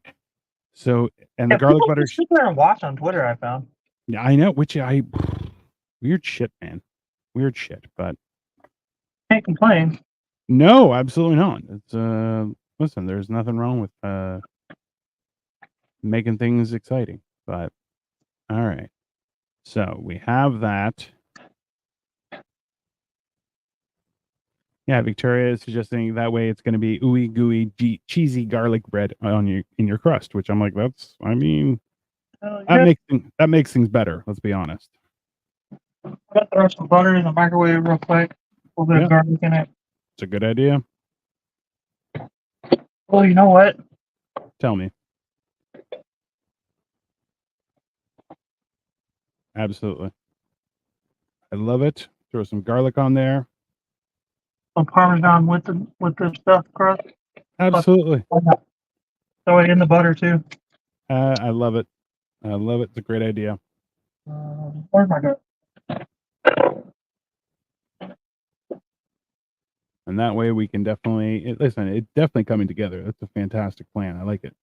Speaker 1: So, and the garlic butter.
Speaker 2: Sit there and watch on Twitter. I found.
Speaker 1: Yeah, I know. Weird shit, man. Weird shit, but
Speaker 2: can't complain.
Speaker 1: No, absolutely not. It's listen, there's nothing wrong with making things exciting. But all right. So we have that. Yeah, Victoria is suggesting that way it's going to be ooey gooey cheesy garlic bread on in your crust, which I'm like, that's. I mean,
Speaker 2: Yeah.
Speaker 1: that makes things better. Let's be honest.
Speaker 2: I'm gonna throw some butter in the microwave real quick. A little bit
Speaker 1: Yeah,
Speaker 2: of garlic in it.
Speaker 1: it's a good idea.
Speaker 2: Well, you know what?
Speaker 1: Tell me. Absolutely, I love it. Throw some garlic on there.
Speaker 2: Some Parmesan with the stuffed crust.
Speaker 1: Absolutely,
Speaker 2: Throw it in the butter too.
Speaker 1: I love it. I love it. It's a great idea.
Speaker 2: Where's my go?
Speaker 1: And that way we can definitely listen. It's definitely coming together. That's a fantastic plan. I like it.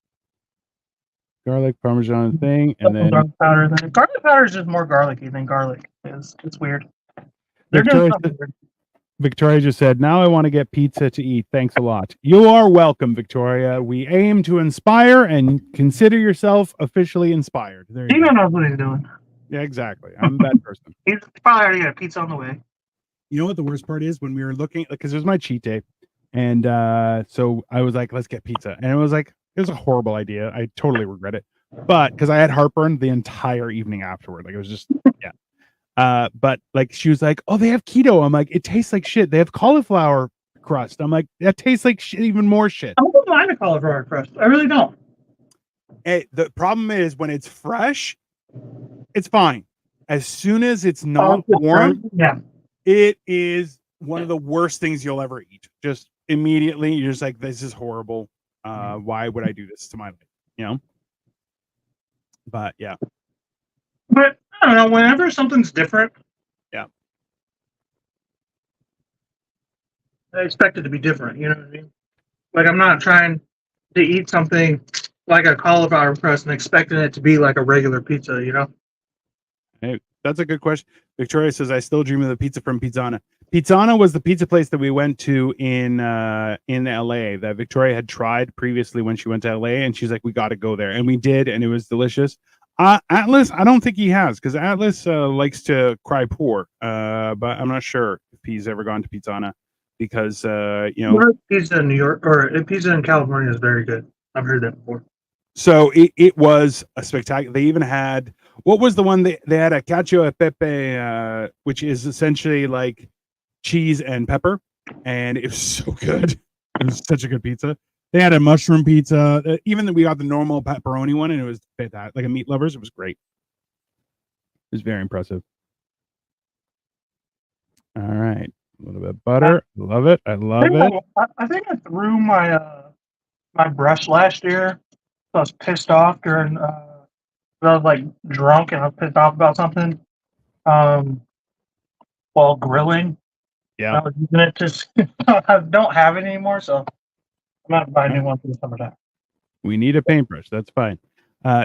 Speaker 1: Garlic Parmesan thing, and then
Speaker 2: Garlic powder. Garlic powder is just more garlicky than garlic is. It's weird. They're doing
Speaker 1: Victoria.
Speaker 2: something weird.
Speaker 1: Victoria just said, "Now I want to get pizza to eat. Thanks a lot." You are welcome, Victoria. We aim to inspire, and consider yourself officially inspired. There you
Speaker 2: He
Speaker 1: go.
Speaker 2: knows what he's doing.
Speaker 1: Yeah, exactly. I'm that person.
Speaker 2: He's probably already got a pizza on the way.
Speaker 1: You know what the worst part is when we were looking, because it was my cheat day, and so I was like, "Let's get pizza," and it was a horrible idea. I totally regret it, but because I had heartburn the entire evening afterward, like it was just yeah. But like she was like, "Oh, they have keto." I'm like, "It tastes like shit." They have cauliflower crust. I'm like, "That tastes like shit, even more shit."
Speaker 2: I don't mind a cauliflower crust. I really don't.
Speaker 1: The problem is when it's fresh, it's fine. As soon as it's not warm,
Speaker 2: Yeah.
Speaker 1: it is one of the worst things you'll ever eat. Just immediately, you're just like, "This is horrible. Why would I do this to my life?" You know. But yeah,
Speaker 2: But I don't know. Whenever something's different,
Speaker 1: yeah,
Speaker 2: I expect it to be different. You know what I mean? Like I'm not trying to eat something like a cauliflower crust and expecting it to be like a regular pizza. You know?
Speaker 1: hey, that's a good question. Victoria says, "I still dream of the pizza from Pizzana." Pizzana was the pizza place that we went to in LA that Victoria had tried previously when she went to LA, and she's like, "We got to go there," and we did, and it was delicious. Atlas, I don't think he has because Atlas likes to cry poor, but I'm not sure if he's ever gone to Pizzana because
Speaker 2: Pizza in New York or pizza in California is very good. I've heard that before.
Speaker 1: So it was a spectacular. They even had what was the one they had a cacio e pepe, which is essentially like cheese and pepper, and it was so good. It was such a good pizza. They had a mushroom pizza. Even we got the normal pepperoni one, and it was fantastic. Like a meat lovers, it was great. It was very impressive. All right, a little bit of butter. Love it. I love it.
Speaker 2: I think I threw my brush last year. So I was pissed off during. I was like drunk and I was pissed off about something. While grilling,
Speaker 1: Yeah.
Speaker 2: I was using it to. I don't have it anymore, so I'm not buying a new one for the summertime.
Speaker 1: We need a paintbrush. That's fine.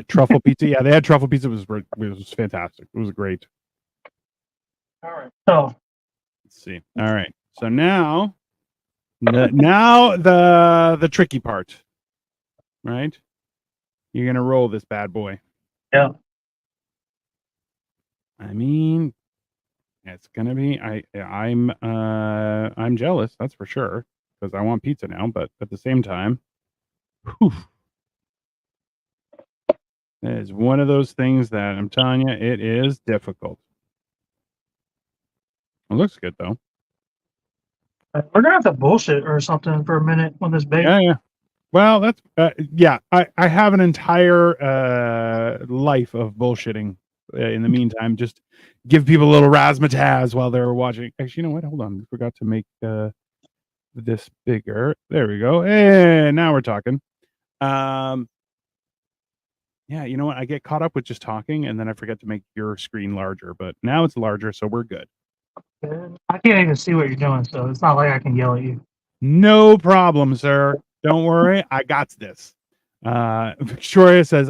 Speaker 1: Truffle pizza. Yeah, they had truffle pizza. It was fantastic. It was great.
Speaker 2: All right. So
Speaker 1: let's see. All right. So now the tricky part. Right? You're gonna roll this bad boy.
Speaker 2: Yeah.
Speaker 1: I mean, it's gonna be I'm jealous, that's for sure, because I want pizza now, but at the same time, whew, it is one of those things that I'm telling you, it is difficult. It looks good though.
Speaker 2: We're gonna have to bullshit or something for a minute when this bakes.
Speaker 1: Yeah. Well, that's yeah. I have an entire life of bullshitting. In the meantime, just give people a little razzmatazz while they're watching. Actually, you know what? Hold on, we forgot to make this bigger. There we go. And now we're talking. Yeah, you know what? I get caught up with just talking, and then I forget to make your screen larger. But now it's larger, so we're good.
Speaker 2: I can't even see what you're doing, so it's not like I can yell at you.
Speaker 1: No problem, sir. Don't worry, I got this. Victoria says,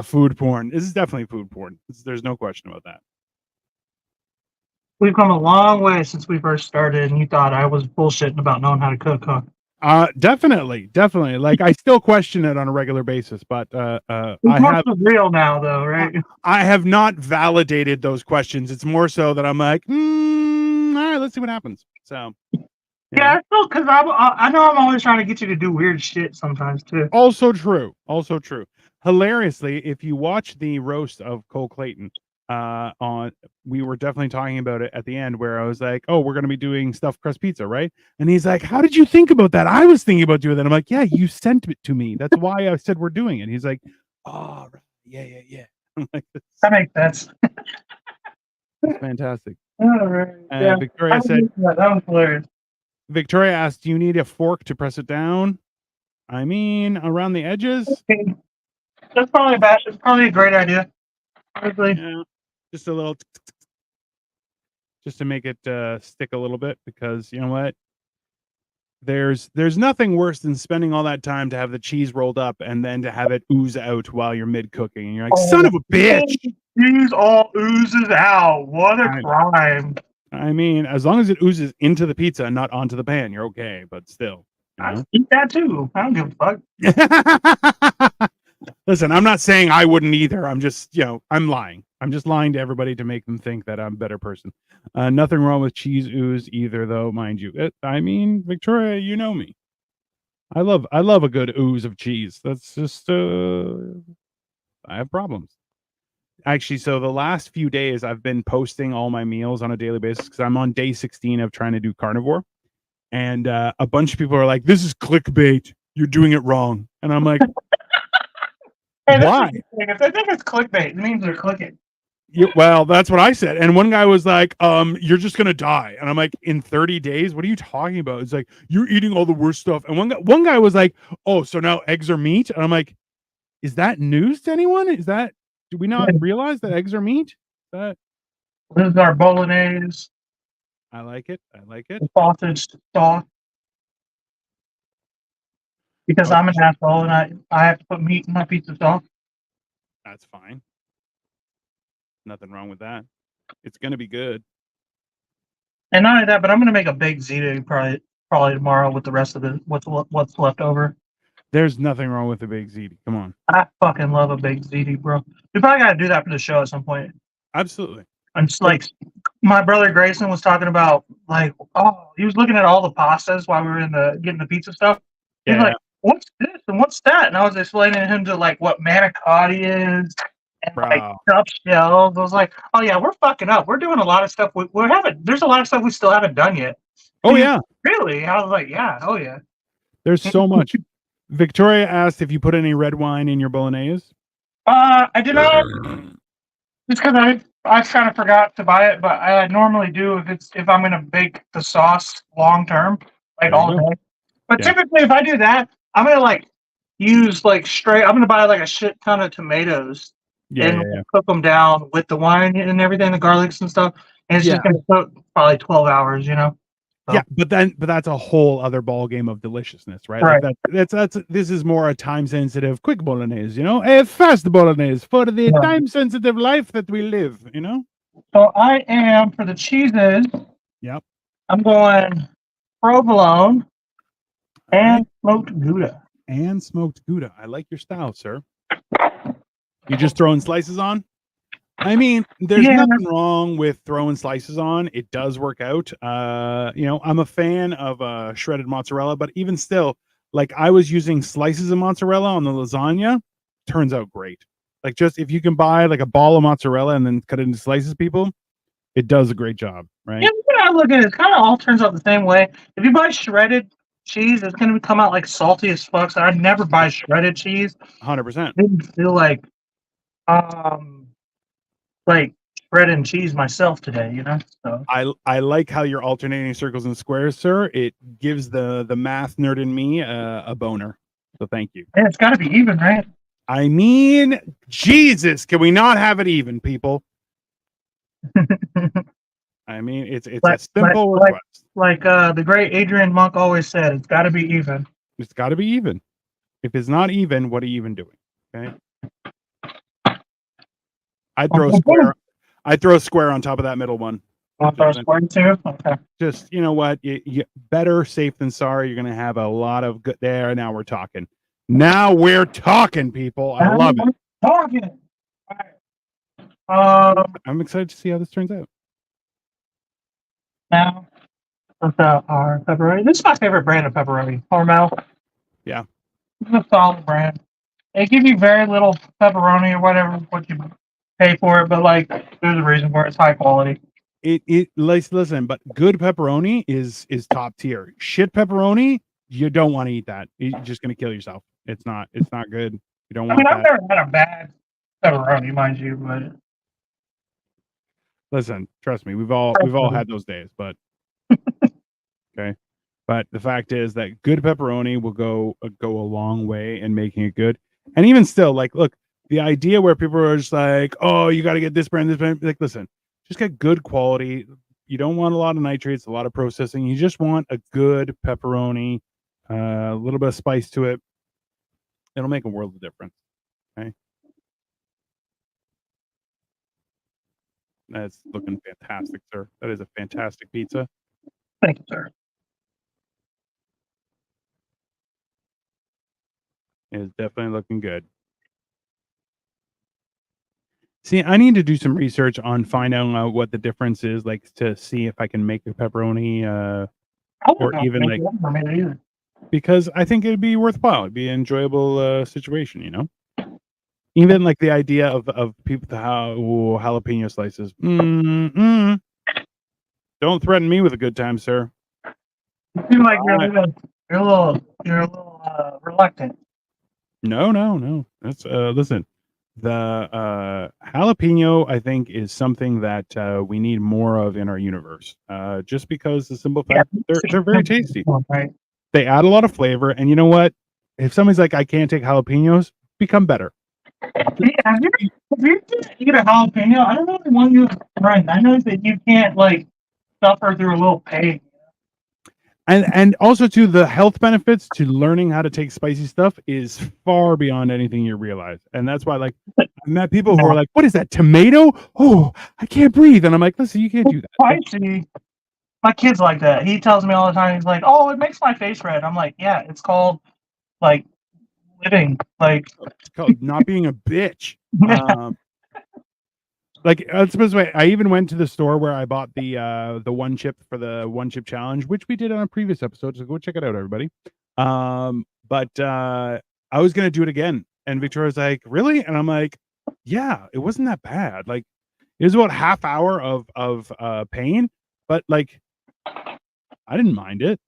Speaker 1: food porn. This is definitely food porn. There's no question about that.
Speaker 2: We've come a long way since we first started, and you thought I was bullshitting about knowing how to cook, huh?
Speaker 1: Definitely. Like I still question it on a regular basis, but I have
Speaker 2: real now, though, right?
Speaker 1: I have not validated those questions. It's more so that I'm like, all right, let's see what happens. So You
Speaker 2: Yeah,
Speaker 1: know?
Speaker 2: I feel because I know I'm always trying to get you to do weird shit sometimes too.
Speaker 1: Also true. Also true. Hilariously, if you watch the roast of Cole Clayton, on we were definitely talking about it at the end where I was like, "Oh, we're gonna be doing stuffed crust pizza, right?" And he's like, "How did you think about that?" I was thinking about doing that. I'm like, "Yeah, you sent it to me. That's why I said we're doing it." He's like, "Oh, right. Yeah, yeah, yeah." I'm like,
Speaker 2: That makes sense.
Speaker 1: "That's fantastic."
Speaker 2: All right. Yeah,
Speaker 1: Victoria said,
Speaker 2: that was hilarious.
Speaker 1: Victoria asked, "Do you need a fork to press it down?" I mean, around the edges.
Speaker 2: Okay. That's probably That's probably a great idea. Honestly.
Speaker 1: Yeah, just a little, just to make it stick a little bit, because you know what? There's nothing worse than spending all that time to have the cheese rolled up and then to have it ooze out while you're mid cooking, and you're like, "Son
Speaker 2: Oh,
Speaker 1: of a bitch!"
Speaker 2: these all oozes out. What a crime!
Speaker 1: I mean, as long as it oozes into the pizza and not onto the pan, you're okay. But still, you
Speaker 2: I
Speaker 1: know.
Speaker 2: eat that too. I don't give a fuck.
Speaker 1: Listen, I'm not saying I wouldn't either. I'm just, I'm lying. I'm just lying to everybody to make them think that I'm a better person. Nothing wrong with cheese ooze either, though, mind you. I mean, Victoria, you know me. I love a good ooze of cheese. That's just, I have problems. Actually, so the last few days I've been posting all my meals on a daily basis because I'm on day 16 of trying to do carnivore. And a bunch of people are like, "This is clickbait. You're doing it wrong." And I'm like,
Speaker 2: Hey, this
Speaker 1: "Why?"
Speaker 2: is if they think it's clickbait, it means they're clicking.
Speaker 1: Well, that's what I said. And one guy was like, "You're just gonna die." And I'm like, "In 30 days? What are you talking about?" It's like, "You're eating all the worst stuff." And one guy was like, "Oh, so now eggs are meat?" And I'm like, "Is that news to anyone? Do we not realize that eggs are meat?" That
Speaker 2: This is our bolognese,
Speaker 1: I like it. I like it.
Speaker 2: the sausage sauce. Because
Speaker 1: Oh,
Speaker 2: I'm an asshole and I have to put meat in my pizza sauce.
Speaker 1: that's fine. Nothing wrong with that. It's gonna be good.
Speaker 2: And not only that, but I'm gonna make a big ziti probably tomorrow with the rest of the what's left over.
Speaker 1: There's nothing wrong with a big ziti. Come on.
Speaker 2: I fucking love a big ziti, bro. We probably gotta do that for the show at some point.
Speaker 1: Absolutely.
Speaker 2: And just like my brother Grayson was talking about, like, oh, he was looking at all the pastas while we were in the getting the pizza stuff. He's
Speaker 1: Yeah,
Speaker 2: like, "What's this and what's that?" And I was explaining to him to like what manicotti is and like
Speaker 1: bro.
Speaker 2: stuffed shells. I was like, "Oh yeah, we're fucking up. We're doing a lot of stuff. We're having. There's a lot of stuff we still haven't done yet."
Speaker 1: Oh
Speaker 2: And he's
Speaker 1: yeah.
Speaker 2: really? I was like, "Yeah, oh yeah."
Speaker 1: There's so much. Victoria asked if you put any red wine in your bolognese.
Speaker 2: I did not. Just because I kind of forgot to buy it, but I normally do if I'm gonna bake the sauce long term, like
Speaker 1: There you
Speaker 2: all
Speaker 1: go.
Speaker 2: day. But
Speaker 1: Yeah.
Speaker 2: typically, if I do that, I'm gonna like use like straight. I'm gonna buy like a shit ton of tomatoes
Speaker 1: Yeah,
Speaker 2: and
Speaker 1: yeah, yeah.
Speaker 2: cook them down with the wine and everything, the garlics and stuff. And it's
Speaker 1: Yeah.
Speaker 2: just gonna cook probably 12 hours, you know.
Speaker 1: Yeah,
Speaker 2: So
Speaker 1: but that's a whole other ball game of deliciousness, right? Like
Speaker 2: right.
Speaker 1: that's this is more a time sensitive quick bolognese, a fast bolognese for the
Speaker 2: Yeah.
Speaker 1: time sensitive life that we live.
Speaker 2: So I am for the cheeses.
Speaker 1: Yep.
Speaker 2: I'm going provolone
Speaker 1: All right.
Speaker 2: and smoked Gouda.
Speaker 1: And smoked Gouda. I like your style, sir. You just throwing slices on? I mean, there's
Speaker 2: Yeah.
Speaker 1: nothing wrong with throwing slices on. It does work out. I'm a fan of shredded mozzarella, but even still, like I was using slices of mozzarella on the lasagna, turns out great. Like just if you can buy like a ball of mozzarella and then cut it into slices, people, it does a great job,
Speaker 2: Yeah,
Speaker 1: right?
Speaker 2: when I look at it, it kind of all turns out the same way. If you buy shredded cheese, it's going to come out like salty as fuck. So I'd never buy shredded cheese.
Speaker 1: 100%.
Speaker 2: I didn't feel um like shredding cheese myself today, you know. So
Speaker 1: I like how you're alternating circles and squares, sir. It gives the math nerd in me a boner. So thank you.
Speaker 2: yeah, it's got to be even, right?
Speaker 1: I mean, Jesus, can we not have it even, people? I mean, it's a
Speaker 2: like
Speaker 1: simple request.
Speaker 2: the great Adrian Monk always said, it's got to be even.
Speaker 1: It's got to be even. If it's not even, what are you even doing? Okay. I'd throw a square. I'd throw a square on top of that middle one.
Speaker 2: First one too. Okay.
Speaker 1: Just you know what? You better safe than sorry. You're gonna have a lot of good there. Now we're talking. Now we're talking, people. I love it.
Speaker 2: Talking.
Speaker 1: I'm excited to see how this turns out.
Speaker 2: Now without our pepperoni. This is my favorite brand of pepperoni, Hormel.
Speaker 1: Yeah.
Speaker 2: It's a solid brand. They give you very little pepperoni or whatever what you pay for it, but like there's a reason for it. It's high quality.
Speaker 1: Listen, but good pepperoni is top tier. Shit pepperoni, you don't want to eat that. You're just gonna kill yourself. It's not good. You don't
Speaker 2: I mean,
Speaker 1: want
Speaker 2: I've
Speaker 1: that.
Speaker 2: never had a bad pepperoni, mind you, but
Speaker 1: Listen, trust me, we've all had those days, but okay. But the fact is that good pepperoni will go a long way in making it good. And even still, like, look, the idea where people are just like, oh, you got to get this brand, this brand. Like, listen, just get good quality. You don't want a lot of nitrates, a lot of processing. You just want a good pepperoni, a little bit of spice to it. It'll make a world of difference. Okay. That's looking fantastic, sir. That is a fantastic pizza.
Speaker 2: thank you, sir.
Speaker 1: It is definitely looking good. See, I need to do some research on finding out what the difference is, like to see if I can make a pepperoni,
Speaker 2: I
Speaker 1: or
Speaker 2: wouldn't
Speaker 1: even
Speaker 2: make
Speaker 1: like,
Speaker 2: it. I've never made it either.
Speaker 1: because I think it'd be worthwhile. It'd be an enjoyable situation, you know. Even like the idea of people to jalapeno slices. Don't threaten me with a good time, sir.
Speaker 2: You seem like
Speaker 1: I-
Speaker 2: you're a little reluctant.
Speaker 1: No. That's listen. The jalapeno, I think, is something that we need more of in our universe. Just because the simple
Speaker 2: Yeah,
Speaker 1: fact that they're very tasty.
Speaker 2: right?
Speaker 1: They add a lot of flavor, and you know what? If somebody's like, I can't take jalapenos, become better.
Speaker 2: Yeah, if you eat a jalapeno, I don't know if one you friend. I know that you can't like suffer through a little pain.
Speaker 1: And also too, the health benefits to learning how to take spicy stuff is far beyond anything you realize. And that's why, like, I met people who are like, what is that, tomato? Oh, I can't breathe. And I'm like, listen, you can't do that.
Speaker 2: Spicy. My kid's like that. He tells me all the time. He's like, "Oh, it makes my face red." I'm like, "Yeah, it's called like living." Like,
Speaker 1: It's called not being a bitch. Like, let's put it this way, I even went to the store where I bought the one chip for the one chip challenge, which we did on a previous episode. So go check it out, everybody. But I was gonna do it again, and Victoria's like, "Really?" And I'm like, "Yeah, it wasn't that bad. Like, it was about half hour of pain, but like, I didn't mind it.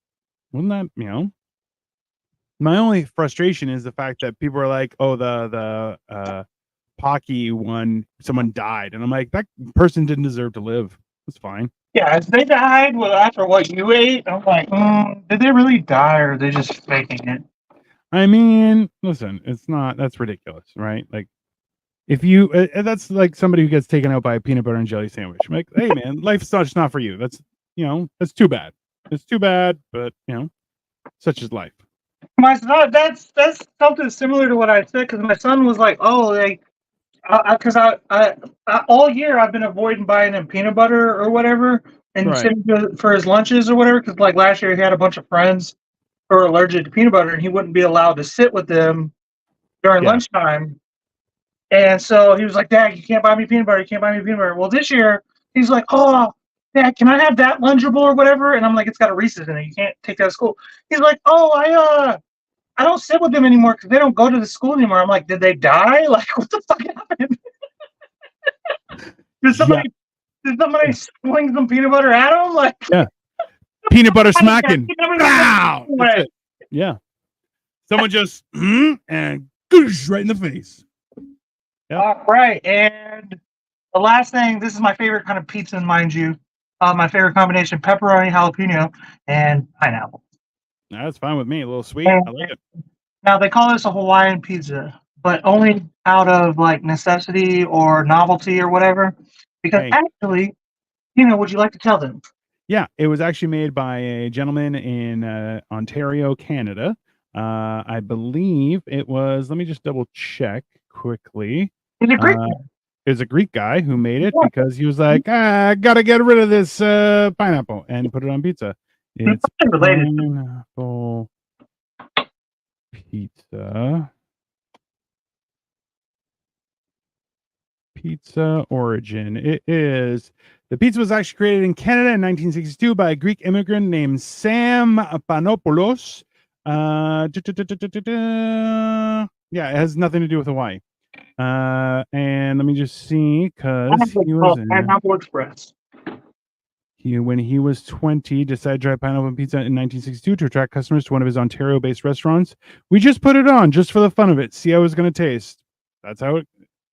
Speaker 1: Wasn't that, you know?" My only frustration is the fact that people are like, "Oh, the Pocky one, someone died," and I'm like, that person didn't deserve to live. It's fine.
Speaker 2: yeah, if they died after what you ate, I'm like, did they really die or are they just faking it?
Speaker 1: I mean, listen, it's not. That's ridiculous, right? Like, if you, that's like somebody who gets taken out by a peanut butter and jelly sandwich. I'm like, hey, man, life's not for you. That's, that's too bad. It's too bad, but such is life.
Speaker 2: My son, that's something similar to what I said because my son was like, "Oh, like." Because I all year I've been avoiding buying him peanut butter or whatever and
Speaker 1: Right.
Speaker 2: sitting for his lunches or whatever. Because like last year he had a bunch of friends who were allergic to peanut butter and he wouldn't be allowed to sit with them during
Speaker 1: Yeah.
Speaker 2: lunchtime. And so he was like, "Dad, you can't buy me peanut butter. You can't buy me peanut butter." Well, this year he's like, "Oh, Dad, can I have that Lunchable or whatever?" And I'm like, "It's got a Reese's in it. You can't take that to school." He's like, "Oh, I don't sit with them anymore because they don't go to the school anymore." I'm like, "Did they die? Like, what the fuck happened?" Did somebody swing some peanut butter at him? Like,
Speaker 1: Yeah. Peanut butter smacking. Wow. That's it. Yeah. Someone just and goosh right in the face. Yep.
Speaker 2: All right. And the last thing, this is my favorite kind of pizza, mind you. My favorite combination: pepperoni, jalapeno, and pineapple.
Speaker 1: That's fine with me. A little sweet. I like it.
Speaker 2: Now they call this a Hawaiian pizza, but only out of like necessity or novelty or whatever. Because actually, would you like to tell them?
Speaker 1: Yeah, it was actually made by a gentleman in Ontario, Canada. I believe it was. Let me just double check quickly.
Speaker 2: He's a Greek.
Speaker 1: It was a Greek guy who made it because he was like, I gotta get rid of this pineapple and put it on pizza. It's pineapple pizza. pizza origin. It is the pizza was actually created in Canada in 1962 by a Greek immigrant named Sam Panopoulos. Yeah, it has nothing to do with Hawaii. And let me just see, because he was
Speaker 2: Pineapple Express.
Speaker 1: when he was 20, decided to try pineapple pizza in 1962 to attract customers to one of his Ontario-based restaurants. We just put it on just for the fun of it, see how it's going to taste. That's how it.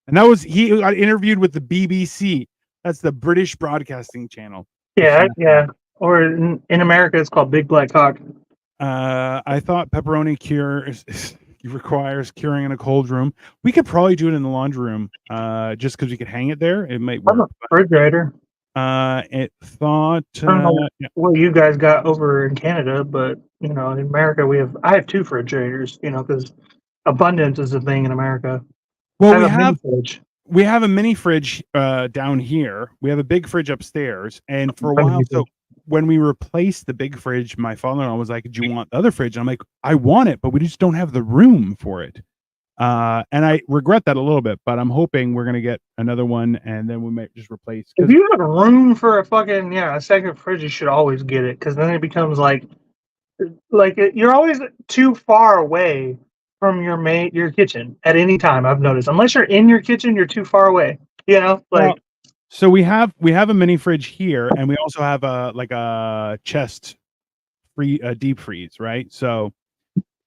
Speaker 1: And that was he got interviewed with the BBC. That's the British Broadcasting Channel.
Speaker 2: Yeah. Or in America, it's called Big Black Cock.
Speaker 1: I thought pepperoni requires curing in a cold room. We could probably do it in the laundry room, just because we could hang it there. It might work.
Speaker 2: Refrigerator.
Speaker 1: It thought.
Speaker 2: I don't know what you guys got over in Canada, but in America I have 2 refrigerators. Because abundance is a thing in America.
Speaker 1: Well, we have a mini fridge down here. We have a big fridge upstairs, and for a while, so when we replaced the big fridge, my father-in-law was like, "Do you want the other fridge?" And I'm like, "I want it, but we just don't have the room for it." And I regret that a little bit, but I'm hoping we're gonna get another one, and then we might just replace.
Speaker 2: If you have room for a second fridge, you should always get it, because then it becomes like you're always too far away from your kitchen at any time. I've noticed, unless you're in your kitchen, you're too far away.
Speaker 1: So we have a mini fridge here, and we also have a chest deep freeze, right? So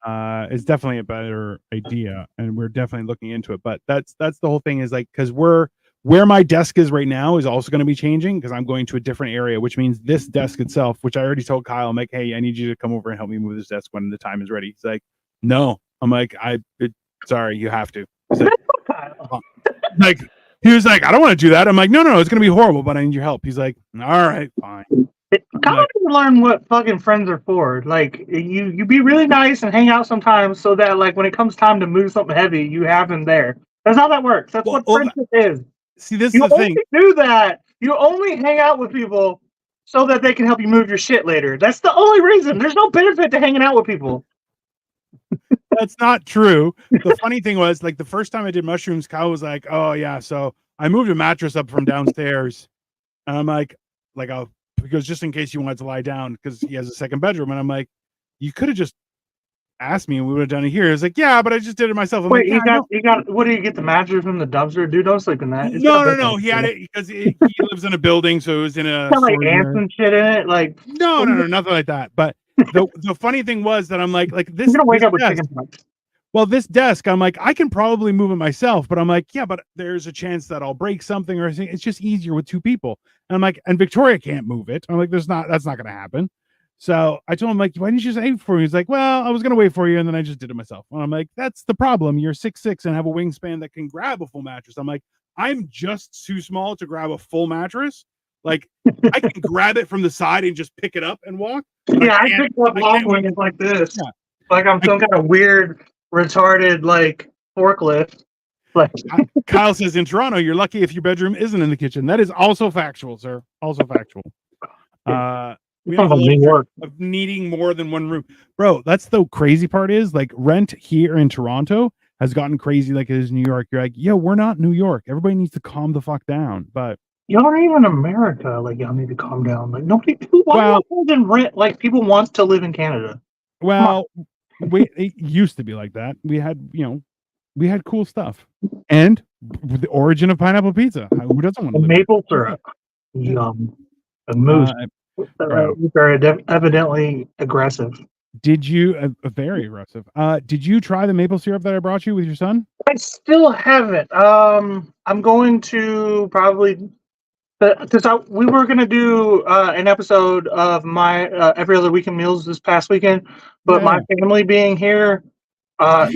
Speaker 1: it's definitely a better idea, and we're definitely looking into it. But that's the whole thing, is like, because where my desk is right now is also going to be changing, because I'm going to a different area, which means this desk itself, which I already told Kyle, I'm like, "Hey, I need you to come over and help me move this desk when the time is ready." He's like, "No." I'm like, sorry, you have to. Like, he was like, "I don't want to do that." I'm like, no, it's going to be horrible, but I need your help. He's like, "All right, fine."
Speaker 2: Kind of learn what fucking friends are for. Like, you be really nice and hang out sometimes, so that like when it comes time to move something heavy, you have them there. That's how that works. That's what friendship is.
Speaker 1: See, this is the thing.
Speaker 2: Do that. You only hang out with people so that they can help you move your shit later. That's the only reason. There's no benefit to hanging out with people.
Speaker 1: That's not true. The funny thing was, like, the first time I did mushrooms, Kyle was like, "Oh yeah, so I moved a mattress up from downstairs," and I'm like, because just in case you wanted to lie down, because he has a second bedroom, and I'm like, "You could have just asked me, and we would have done it here." It's like, "Yeah, but I just did it myself." I'm
Speaker 2: Wait,
Speaker 1: like,
Speaker 2: you got. What do you get, the mattress from the dumpster? Dude, don't sleep in that.
Speaker 1: No. He had it because he lives in a building, so it was in a
Speaker 2: like ants and shit in it. Like,
Speaker 1: no, nothing like that. But the funny thing was that I'm like this.
Speaker 2: You're gonna wake up with
Speaker 1: desk,
Speaker 2: chicken pox.
Speaker 1: well, this desk, I'm like, I can probably move it myself, but I'm like, yeah, but there's a chance that I'll break something, or it's just easier with 2 people. And I'm like, and Victoria can't move it. I'm like, that's not going to happen. So I told him, like, why didn't you just wait for me? He's like, well, I was going to wait for you, and then I just did it myself. And I'm like, that's the problem. You're 6'6" and have a wingspan that can grab a full mattress. I'm like, I'm just too small to grab a full mattress. Like, I can grab it from the side and just pick it up and walk.
Speaker 2: Yeah, I picked up long wings like this. Yeah. Like I'm some kind of weird, retarded, like, forklift. Like
Speaker 1: Kyle says, in Toronto, you're lucky if your bedroom isn't in the kitchen. That is also factual, sir. Also factual. We have a luxury of needing more than one room. Bro, that's the crazy part, is like rent here in Toronto has gotten crazy like it is in New York. You're like, yo, we're not New York. Everybody needs to calm the fuck down. But
Speaker 2: y'all aren't even America. Like, y'all need to calm down. Like, nobody rent. Like, people want to live in Canada.
Speaker 1: Well, it used to be like that. We had cool stuff. And the origin of pineapple pizza. Who doesn't want to live
Speaker 2: maple syrup? Yum. A moose. Which are evidently aggressive.
Speaker 1: Did you very aggressive? Did you try the maple syrup that I brought you with your son?
Speaker 2: I still haven't. I'm going to probably, because we were going to do an episode of my every other weekend meals this past weekend, but my family being here, my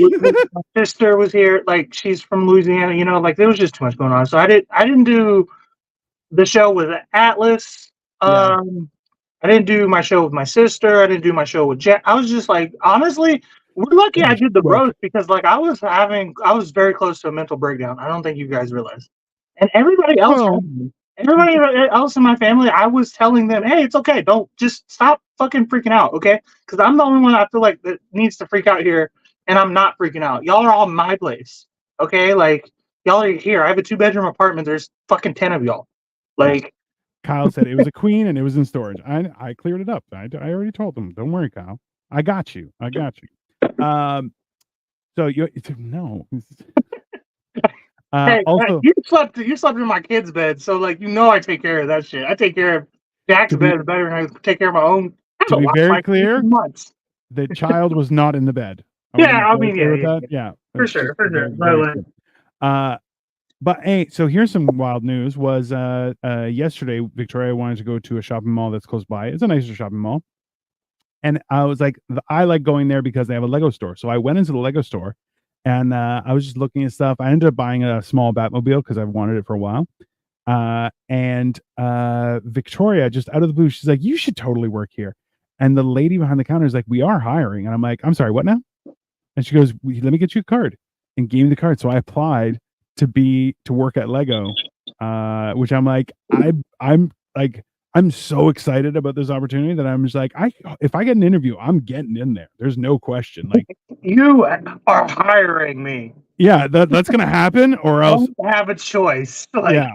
Speaker 2: sister was here. Like, she's from Louisiana. Like, there was just too much going on, so I didn't do the show with Atlas. I didn't do my show with my sister. I didn't do my show with Jack. I was just like, honestly, we're lucky I did the roast, because like I was very close to a mental breakdown. I don't think you guys realize. And everybody else in my family, I was telling them, hey, it's okay. Don't just stop fucking freaking out, okay? Because I'm the only one I feel like that needs to freak out here, and I'm not freaking out. Y'all are all my place, okay? Like, y'all are here. I have a 2-bedroom apartment. There's fucking 10 of y'all. Like,
Speaker 1: Kyle said it was a queen and it was in storage. I cleared it up. I already told them. Don't worry, Kyle. I got you. I got you. So you no.
Speaker 2: hey,
Speaker 1: Also,
Speaker 2: you slept in my kid's bed, so like I take care of that shit. I take care of Jack's
Speaker 1: to be
Speaker 2: bed better than I take care of my own. I
Speaker 1: to
Speaker 2: haven't
Speaker 1: be
Speaker 2: washed
Speaker 1: very
Speaker 2: my feet
Speaker 1: clear,
Speaker 2: in months.
Speaker 1: the child was not in the bed. I want to
Speaker 2: Yeah,
Speaker 1: be
Speaker 2: I
Speaker 1: very
Speaker 2: mean,
Speaker 1: clear with
Speaker 2: yeah,
Speaker 1: that. Yeah,
Speaker 2: for
Speaker 1: let's
Speaker 2: sure,
Speaker 1: just be
Speaker 2: for sure.
Speaker 1: very,
Speaker 2: But
Speaker 1: very
Speaker 2: like,
Speaker 1: clear. But hey, so here's some wild news. Was yesterday Victoria wanted to go to a shopping mall that's close by. It's a nicer shopping mall. And I was like, I like going there because they have a Lego store. So I went into the Lego store and I was just looking at stuff. I ended up buying a small Batmobile because I've wanted it for a while. And Victoria, just out of the blue, she's like, you should totally work here. And the lady behind the counter is like, we are hiring. And I'm like, I'm sorry, what now? And she goes, let me get you a card, and gave me the card. So I applied to work at Lego, which I'm like, I'm like, I'm so excited about this opportunity that I'm just like, if I get an interview, I'm getting in there. There's no question. Like,
Speaker 2: you are hiring me.
Speaker 1: yeah, that's gonna happen, or
Speaker 2: I
Speaker 1: else,
Speaker 2: don't have a choice. Like,
Speaker 1: yeah,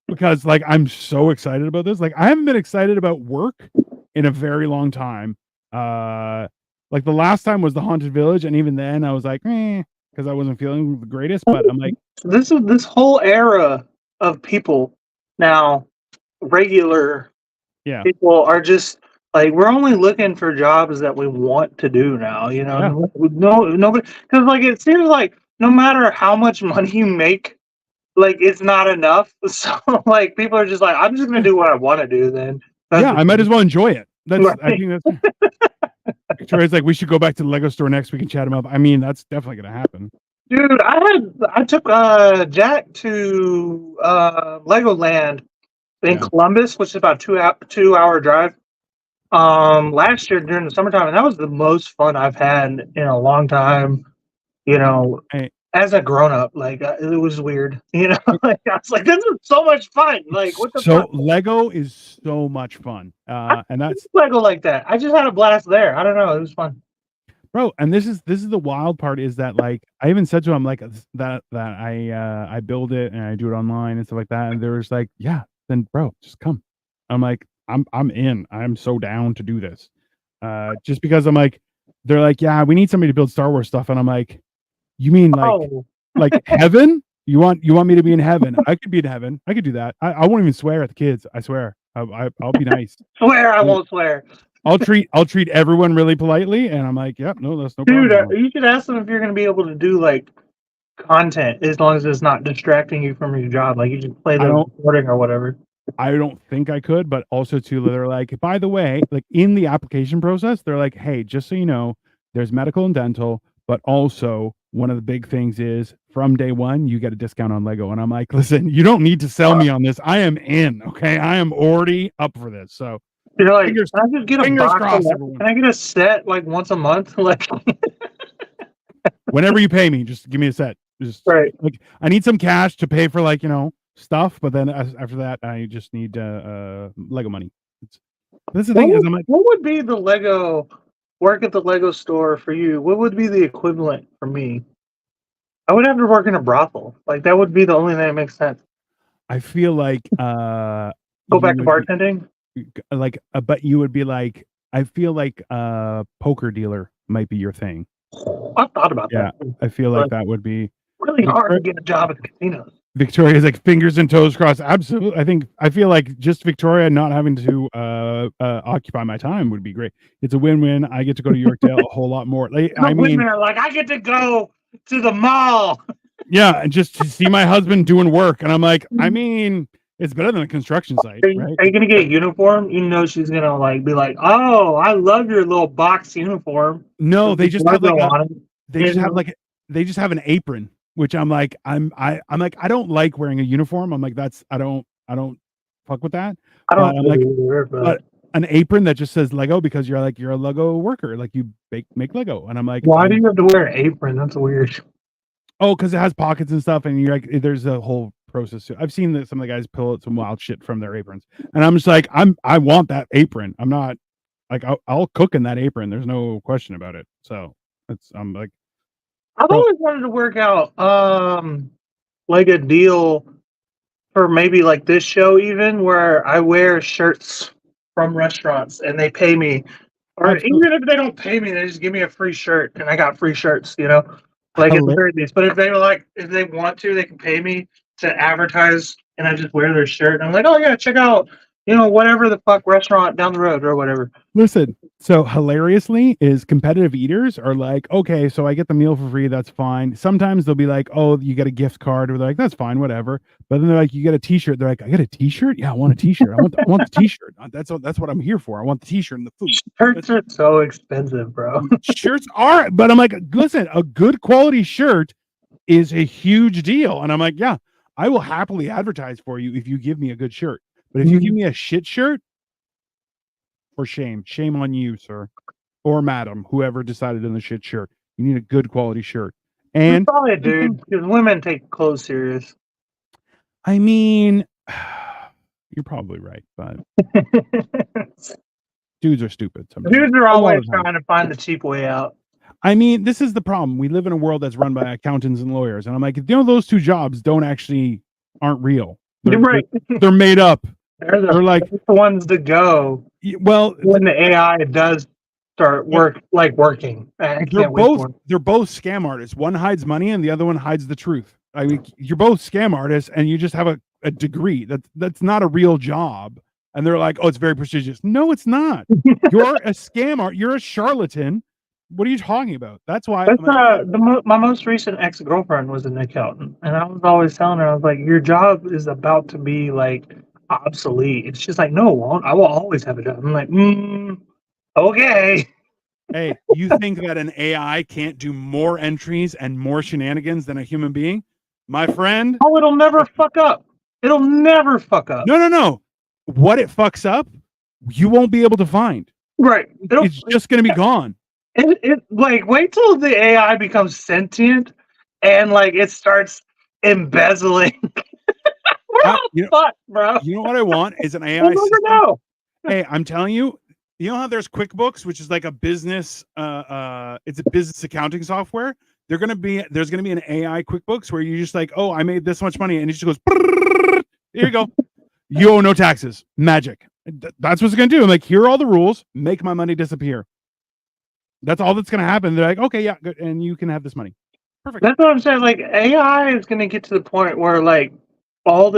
Speaker 1: because like I'm so excited about this. Like I haven't been excited about work in a very long time. Like the last time was the Haunted Village, and even then I was like, because I wasn't feeling the greatest. But I'm like,
Speaker 2: this whole era of people now, regular
Speaker 1: yeah,
Speaker 2: people are just like, we're only looking for jobs that we want to do now.
Speaker 1: yeah,
Speaker 2: Nobody, because like it seems like no matter how much money you make, like it's not enough. So like people are just like, I'm just gonna do what I want to do. Then that's
Speaker 1: yeah, I might as well enjoy it. I
Speaker 2: right.
Speaker 1: think that's Victoria's like, we should go back to the Lego store next week and chat him up. I mean, that's definitely gonna happen.
Speaker 2: Dude, I took Jack to Legoland in
Speaker 1: Yeah.
Speaker 2: Columbus, which is about 2 hour drive. Last year during the summertime, and that was the most fun I've had in a long time. You know,
Speaker 1: Hey,
Speaker 2: as a grown up, like it was weird. Like I was like, this is so much fun. Like, what the
Speaker 1: so
Speaker 2: fuck?
Speaker 1: Lego is so much fun.
Speaker 2: I
Speaker 1: And that's
Speaker 2: Lego like that. I just had a blast there. I don't know. It was fun.
Speaker 1: bro, and this is the wild part is that like I even said to him like that I build it and I do it online and stuff like that. And there was like, yeah, then bro, just come. I'm like, I'm in. I'm so down to do this. Just because I'm like, they're like, yeah, we need somebody to build Star Wars stuff. And I'm like, you mean
Speaker 2: Oh,
Speaker 1: like heaven? You want me to be in heaven? I could be in heaven. I could do that. I won't even swear at the kids. I swear. I'll be nice.
Speaker 2: swear I won't swear.
Speaker 1: I'll treat everyone really politely, and I'm like, yep, no, that's no
Speaker 2: Dude,
Speaker 1: problem.
Speaker 2: you should ask them if you're going to be able to do like content as long as it's not distracting you from your job. Like you just play
Speaker 1: I
Speaker 2: the
Speaker 1: don't
Speaker 2: recording or whatever.
Speaker 1: I don't think I could, but also too, they're like, by the way, like in the application process, they're like, hey, just so you know, there's medical and dental, but also one of the big things is from day one, you get a discount on Lego. And I'm like, listen, you don't need to sell me on this. I am in. Okay. I am already up for this. So
Speaker 2: You're like,
Speaker 1: fingers
Speaker 2: can I just get a
Speaker 1: fingers
Speaker 2: box of
Speaker 1: crossed,
Speaker 2: Lego?
Speaker 1: everyone.
Speaker 2: Can I get a set like once a month? Like,
Speaker 1: Whenever you pay me, just give me a set. Just
Speaker 2: right.
Speaker 1: like I need some cash to pay for like, stuff, but then after that, I just need Lego money. That's the
Speaker 2: What
Speaker 1: thing is
Speaker 2: would,
Speaker 1: I'm like,
Speaker 2: what would be the Lego work at the Lego store for you? What would be the equivalent for me? I would have to work in a brothel. Like that would be the only thing that makes sense.
Speaker 1: I feel like
Speaker 2: Go
Speaker 1: you
Speaker 2: back to
Speaker 1: would be
Speaker 2: bartending.
Speaker 1: like but you would be like I feel like poker dealer might be your thing.
Speaker 2: I've thought about that.
Speaker 1: Yeah, I feel like
Speaker 2: But
Speaker 1: that would be
Speaker 2: really hard
Speaker 1: Victoria.
Speaker 2: to get a job at the casinos.
Speaker 1: Victoria's like fingers and toes crossed. Absolutely. I feel like just Victoria not having to occupy my time would be great. It's a win-win. I get to go to Yorkdale a whole lot more. Like,
Speaker 2: The
Speaker 1: I mean,
Speaker 2: women are like, I get to go to the mall.
Speaker 1: yeah, and just to see my husband doing work, and I'm like, I mean, it's better than a construction site, right?
Speaker 2: Are you gonna get a uniform? You know she's gonna like be like, oh, I love your little box uniform.
Speaker 1: No,
Speaker 2: With
Speaker 1: they
Speaker 2: the
Speaker 1: just have
Speaker 2: logo
Speaker 1: like a
Speaker 2: on it.
Speaker 1: they
Speaker 2: You
Speaker 1: just have
Speaker 2: know?
Speaker 1: like they just have an apron, which I'm like I'm like I don't like wearing a uniform. I'm like I don't fuck with that.
Speaker 2: I
Speaker 1: But
Speaker 2: don't
Speaker 1: I'm like
Speaker 2: really either, but
Speaker 1: but an apron that just says Lego because you're a Lego worker, like you make Lego, and I'm like
Speaker 2: why do you have to wear an apron? That's weird.
Speaker 1: because it has pockets and stuff, and you're like there's a whole process to it. I've seen that some of the guys pull out some wild shit from their aprons, and I'm just like I want that apron. I'm not like I'll cook in that apron. There's no question about it. So I'm like,
Speaker 2: I've
Speaker 1: bro,
Speaker 2: always wanted to work out like a deal for maybe like this show even where I wear shirts from restaurants and they pay me, or
Speaker 1: Absolutely.
Speaker 2: even if they don't pay me, they just give me a free shirt and I got free shirts, you know? Like it's a
Speaker 1: Hila-
Speaker 2: very nice. But if they were like if they want to, they can pay me to advertise and I just wear their shirt and I'm like, oh yeah, check out, whatever the fuck restaurant down the road or whatever.
Speaker 1: Listen, so hilariously is competitive eaters are like, okay, so I get the meal for free, that's fine. Sometimes they'll be like, oh, you get a gift card, or they're like, that's fine, whatever. But then they're like, you get a t-shirt. They're like, I get a t-shirt? Yeah, I want a t-shirt. I want the t-shirt. That's what I'm here for. I want the t-shirt and the food.
Speaker 2: Shirts are so expensive, bro.
Speaker 1: Shirts are, but I'm like, listen, a good quality shirt is a huge deal. And I'm like, yeah, I will happily advertise for you if you give me a good shirt. But if you give me a shit shirt, for shame on you, sir, or madam, whoever decided on the shit shirt. You need a good quality shirt. And
Speaker 2: Probably a dude, because women take clothes serious.
Speaker 1: I mean, you're probably right, but dudes are stupid sometimes.
Speaker 2: Dudes are
Speaker 1: A lot
Speaker 2: always
Speaker 1: of times.
Speaker 2: trying to find the cheap way out.
Speaker 1: I mean, this is the problem. We live in a world that's run by accountants and lawyers, and I'm like, those two jobs aren't real.
Speaker 2: You're right.
Speaker 1: They're made up.
Speaker 2: They're
Speaker 1: They're like
Speaker 2: the ones to go
Speaker 1: well
Speaker 2: when the AI does start working. I can't wait for it.
Speaker 1: they're both scam artists. One hides money and the other one hides the truth. I mean, you're both scam artists and you just have a degree. That's not a real job. And they're like, oh, it's very prestigious. No, it's not. You're a scam art. You're a charlatan. What are you talking about? That's why
Speaker 2: my most recent ex-girlfriend was an accountant, and I was always telling her, I was like, your job is about to be like obsolete. It's just like, no, it won't. I will always have a job. I'm like, okay.
Speaker 1: Hey, you think that an AI can't do more entries and more shenanigans than a human being? My friend.
Speaker 2: Oh, it'll never fuck up. It'll never fuck up.
Speaker 1: No. What it fucks up, you won't be able to find.
Speaker 2: Right.
Speaker 1: It's just going to be gone.
Speaker 2: It like wait till the AI becomes sentient and like it starts embezzling. We're all fucked, bro.
Speaker 1: You know what I want is an AI system. Hey, I'm telling you, you know how there's QuickBooks, which is like a business it's a business accounting software. There's gonna be an AI QuickBooks where you just like, oh, I made this much money, and it just goes, here you go. You owe no taxes. Magic. That's what it's gonna do. I'm like, here are all the rules, make my money disappear. That's all that's gonna happen. They're like, okay, yeah, good, and you can have this money. Perfect.
Speaker 2: That's what I'm saying. Like AI is gonna get to the point where like all the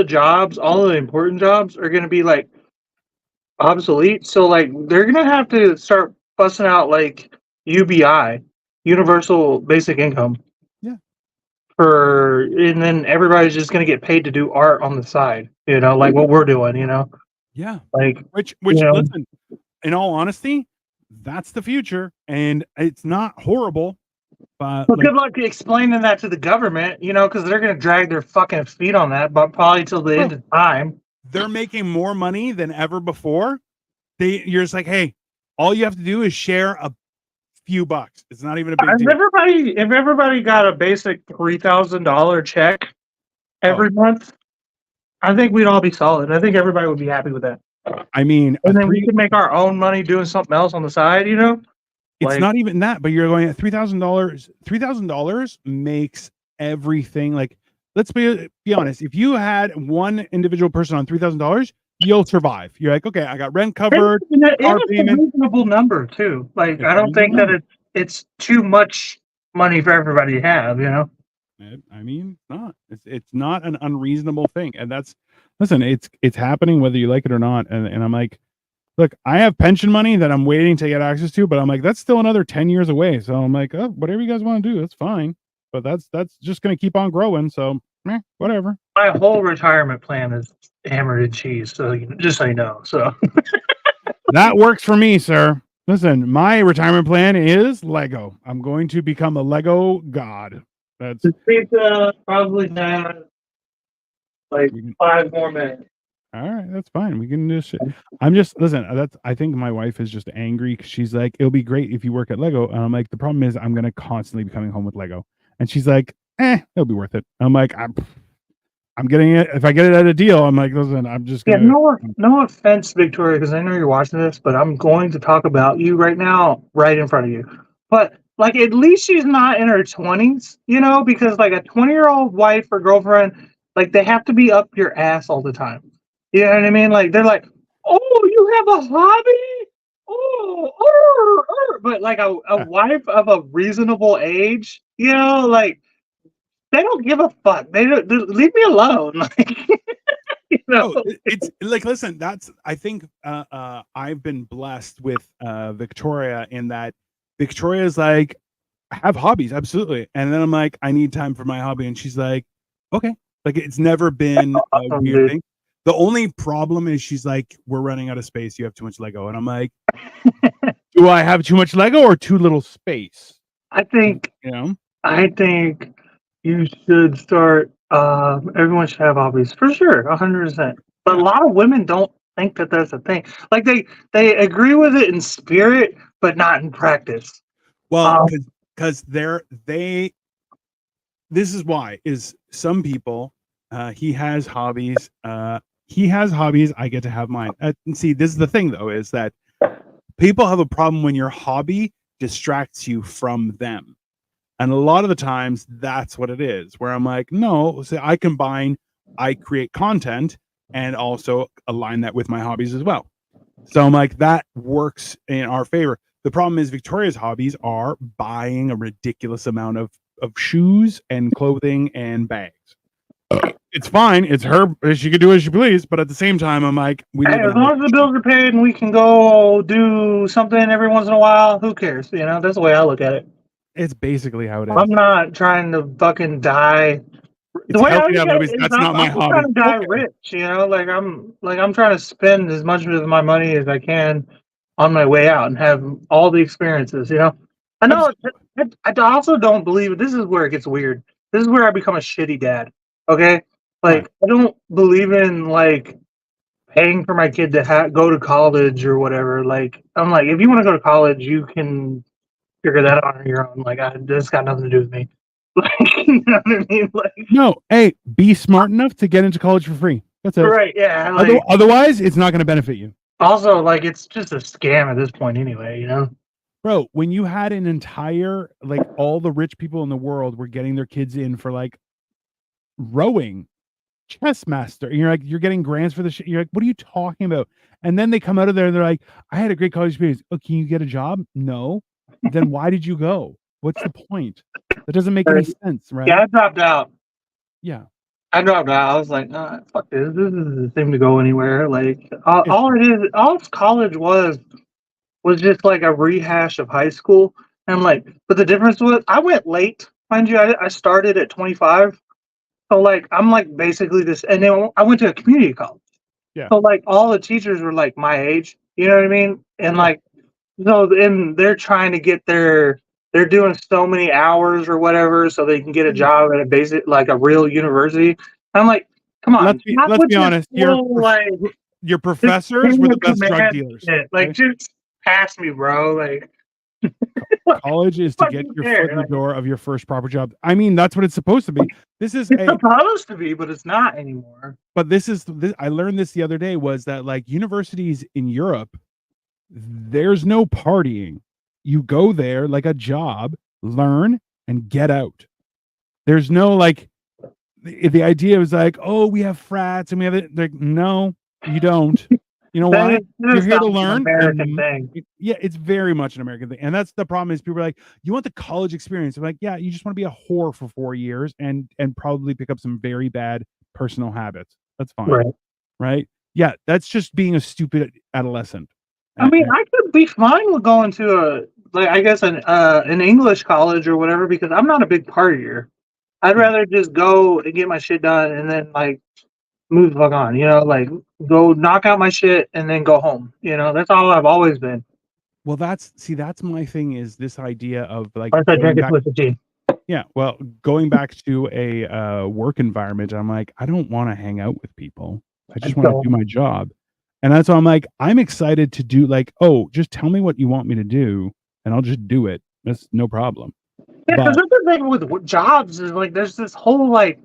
Speaker 2: important jobs are gonna be like obsolete. So like they're gonna have to start busting out like UBI, universal basic income.
Speaker 1: Yeah.
Speaker 2: And then everybody's just gonna get paid to do art on the side, like what we're doing,
Speaker 1: Yeah.
Speaker 2: Like
Speaker 1: which listen, in all honesty, that's the future, and it's not horrible. But
Speaker 2: good luck explaining that to the government, because they're gonna drag their fucking feet on that, but probably till the end of time.
Speaker 1: They're making more money than ever before. You're just like, hey, all you have to do is share a few bucks. It's not even a big deal.
Speaker 2: If everybody got a basic $3,000 check every month, I think we'd all be solid. I think everybody would be happy with that.
Speaker 1: I mean,
Speaker 2: and then we could make our own money doing something else on the side,
Speaker 1: It's not even that, but you're going at $3,000. $3,000 makes everything. Like, let's be honest. If you had one individual person on $3,000, you'll survive. You're like, okay, I got rent covered.
Speaker 2: It's a reasonable number too. Like, I don't think that it's too much money for everybody to have.
Speaker 1: I mean, it's not an unreasonable thing, and it's happening whether you like it or not. And I'm like, look, I have pension money that I'm waiting to get access to, but I'm like, that's still another 10 years away. So I'm like, oh, whatever you guys want to do, that's fine. But that's just going to keep on growing. So whatever.
Speaker 2: My whole retirement plan is hammered in cheese. So just so you know. So
Speaker 1: that works for me, sir. Listen, my retirement plan is Lego. I'm going to become a Lego god. That's
Speaker 2: probably not like 5 more minutes.
Speaker 1: All right, that's fine. We can just. I think my wife is just angry because she's like, it'll be great if you work at Lego, and I'm like, the problem is I'm gonna constantly be coming home with Lego, and she's like, it'll be worth it. I'm like, I'm getting it if I get it at a deal. I'm like, listen, I'm just gonna.
Speaker 2: Yeah, no offense, Victoria, because I know you're watching this, but I'm going to talk about you right now, right in front of you. But like at least she's not in her 20s, you know, because like a 20-year-old wife or girlfriend, like they have to be up your ass all the time. You know what I mean? Like they're like, oh, you have a hobby? But like a
Speaker 1: Yeah.
Speaker 2: wife of a reasonable age, you know, like they don't give a fuck. They leave me alone. Like, you know.
Speaker 1: Oh, it's like, listen, that's, I think I've been blessed with Victoria in that Victoria's like, I have hobbies, absolutely. And then I'm like, I need time for my hobby. And she's like, okay. Like, it's never been a
Speaker 2: Awesome,
Speaker 1: weird
Speaker 2: dude.
Speaker 1: thing. The only problem is she's like, we're running out of space. You have too much Lego. And I'm like, do I have too much Lego or too little space?
Speaker 2: I think
Speaker 1: You know?
Speaker 2: I think you should start. Everyone should have hobbies for sure, 100%. But a
Speaker 1: Yeah.
Speaker 2: lot of women don't think that that's a thing. Like they agree with it in spirit, but not in practice.
Speaker 1: Well,
Speaker 2: Um,
Speaker 1: because this is why is some people he has hobbies I get to have mine. And see, this is the thing though, is that people have a problem when your hobby distracts you from them, and a lot of the times that's what it is, where I'm like, no, say I create content and also align that with my hobbies as well. So I'm like, that works in our favor. The problem is Victoria's hobbies are buying a ridiculous amount of shoes and clothing and bags. It's fine. It's her. She can do as she please. But at the same time, I'm like, we
Speaker 2: hey,
Speaker 1: live in
Speaker 2: as
Speaker 1: a
Speaker 2: long as the
Speaker 1: rich.
Speaker 2: bills are paid and we can go do something every once in a while, who cares? You know, that's the way I look at it.
Speaker 1: It's basically how it
Speaker 2: I'm
Speaker 1: is.
Speaker 2: not trying to fucking die. The
Speaker 1: It's
Speaker 2: way I
Speaker 1: healthy to
Speaker 2: look
Speaker 1: have
Speaker 2: at
Speaker 1: hobbies.
Speaker 2: it is
Speaker 1: That's not my
Speaker 2: I'm just trying
Speaker 1: hobby.
Speaker 2: to die
Speaker 1: Okay.
Speaker 2: rich, you know, like I'm trying to spend as much of my money as I can on my way out and have all the experiences, you know. I know I also don't believe this is where it gets weird. This is where I become a shitty dad. Okay?
Speaker 1: Why?
Speaker 2: Like I don't believe in like paying for my kid to go to college or whatever. Like I'm like if you want to go to college, you can figure that out on your own. Like this got nothing to do with me. Like you know what I mean? Like
Speaker 1: No. Hey, be smart enough to get into college for free. That's it.
Speaker 2: right, yeah. Like
Speaker 1: Otherwise, it's not going to benefit you.
Speaker 2: also, like it's just a scam at this point, anyway. You know.
Speaker 1: Bro, when you had an entire, like, all the rich people in the world were getting their kids in for like rowing, chess master, and you're like, you're getting grants for the shit. You're like, what are you talking about? And then they come out of there and they're like, I had a great college experience. Oh, can you get a job? No. Then why did you go? What's the point? That doesn't make any sense,
Speaker 2: Yeah,
Speaker 1: right?
Speaker 2: I dropped out.
Speaker 1: Yeah.
Speaker 2: I dropped out. I was like, nah, fuck this. This doesn't seem to go anywhere. Like
Speaker 1: It,
Speaker 2: all college was just like a rehash of high school. And I'm like, but the difference was I went late, mind you. I started at 25, so like I'm like basically this, and then I went to a community college.
Speaker 1: yeah.
Speaker 2: So like all the teachers were like my age, you know what I mean? And
Speaker 1: Yeah.
Speaker 2: like so and they're trying to get they're doing so many hours or whatever so they can get a job at a basic like a real university. I'm like, come on, not
Speaker 1: Let's
Speaker 2: with
Speaker 1: be
Speaker 2: this
Speaker 1: honest.
Speaker 2: full like
Speaker 1: Your
Speaker 2: this
Speaker 1: professors
Speaker 2: chain
Speaker 1: were the
Speaker 2: of
Speaker 1: best drug
Speaker 2: command
Speaker 1: dealers.
Speaker 2: shit. Like
Speaker 1: Okay?
Speaker 2: just pass me, bro. Like
Speaker 1: College is to
Speaker 2: what
Speaker 1: get
Speaker 2: you
Speaker 1: your foot
Speaker 2: care?
Speaker 1: in the
Speaker 2: Like
Speaker 1: door of your first proper job. I mean, that's what it's supposed to be. This is
Speaker 2: it's
Speaker 1: a
Speaker 2: supposed to be, but it's not anymore.
Speaker 1: but this I learned this the other day, was that like universities in Europe, there's no partying. You go there like a job, learn, and get out. There's no like the idea was like, oh, we have frats and we have it. Like, no, you don't. You know why?
Speaker 2: That
Speaker 1: You're here to
Speaker 2: sounds like an
Speaker 1: learn,
Speaker 2: American
Speaker 1: and
Speaker 2: thing.
Speaker 1: yeah, it's very much an American thing. And that's the problem, is people are like, you want the college experience. I'm like, yeah, you just want to be a whore for 4 years and probably pick up some very bad personal habits. That's fine,
Speaker 2: Right.
Speaker 1: right? Yeah, that's just being a stupid adolescent.
Speaker 2: I mean, I could be fine with going to a like I guess an English college or whatever because I'm not a big partier. I'd
Speaker 1: Yeah.
Speaker 2: rather just go and get my shit done and then like move the fuck on, you know, like go knock out my shit and then go home. You know, that's all I've always been.
Speaker 1: Well, that's my thing, is this idea of like
Speaker 2: Unless I
Speaker 1: going
Speaker 2: drink it
Speaker 1: back.
Speaker 2: with the tea.
Speaker 1: Yeah, well, going back to a work environment, I'm like, I don't want to hang out with people. I just want to do
Speaker 2: So
Speaker 1: my job. And that's why I'm like, I'm excited to do, like, oh, just tell me what you want me to do and I'll just do it. That's no problem.
Speaker 2: yeah, because
Speaker 1: But
Speaker 2: that's the thing with jobs is like there's this whole like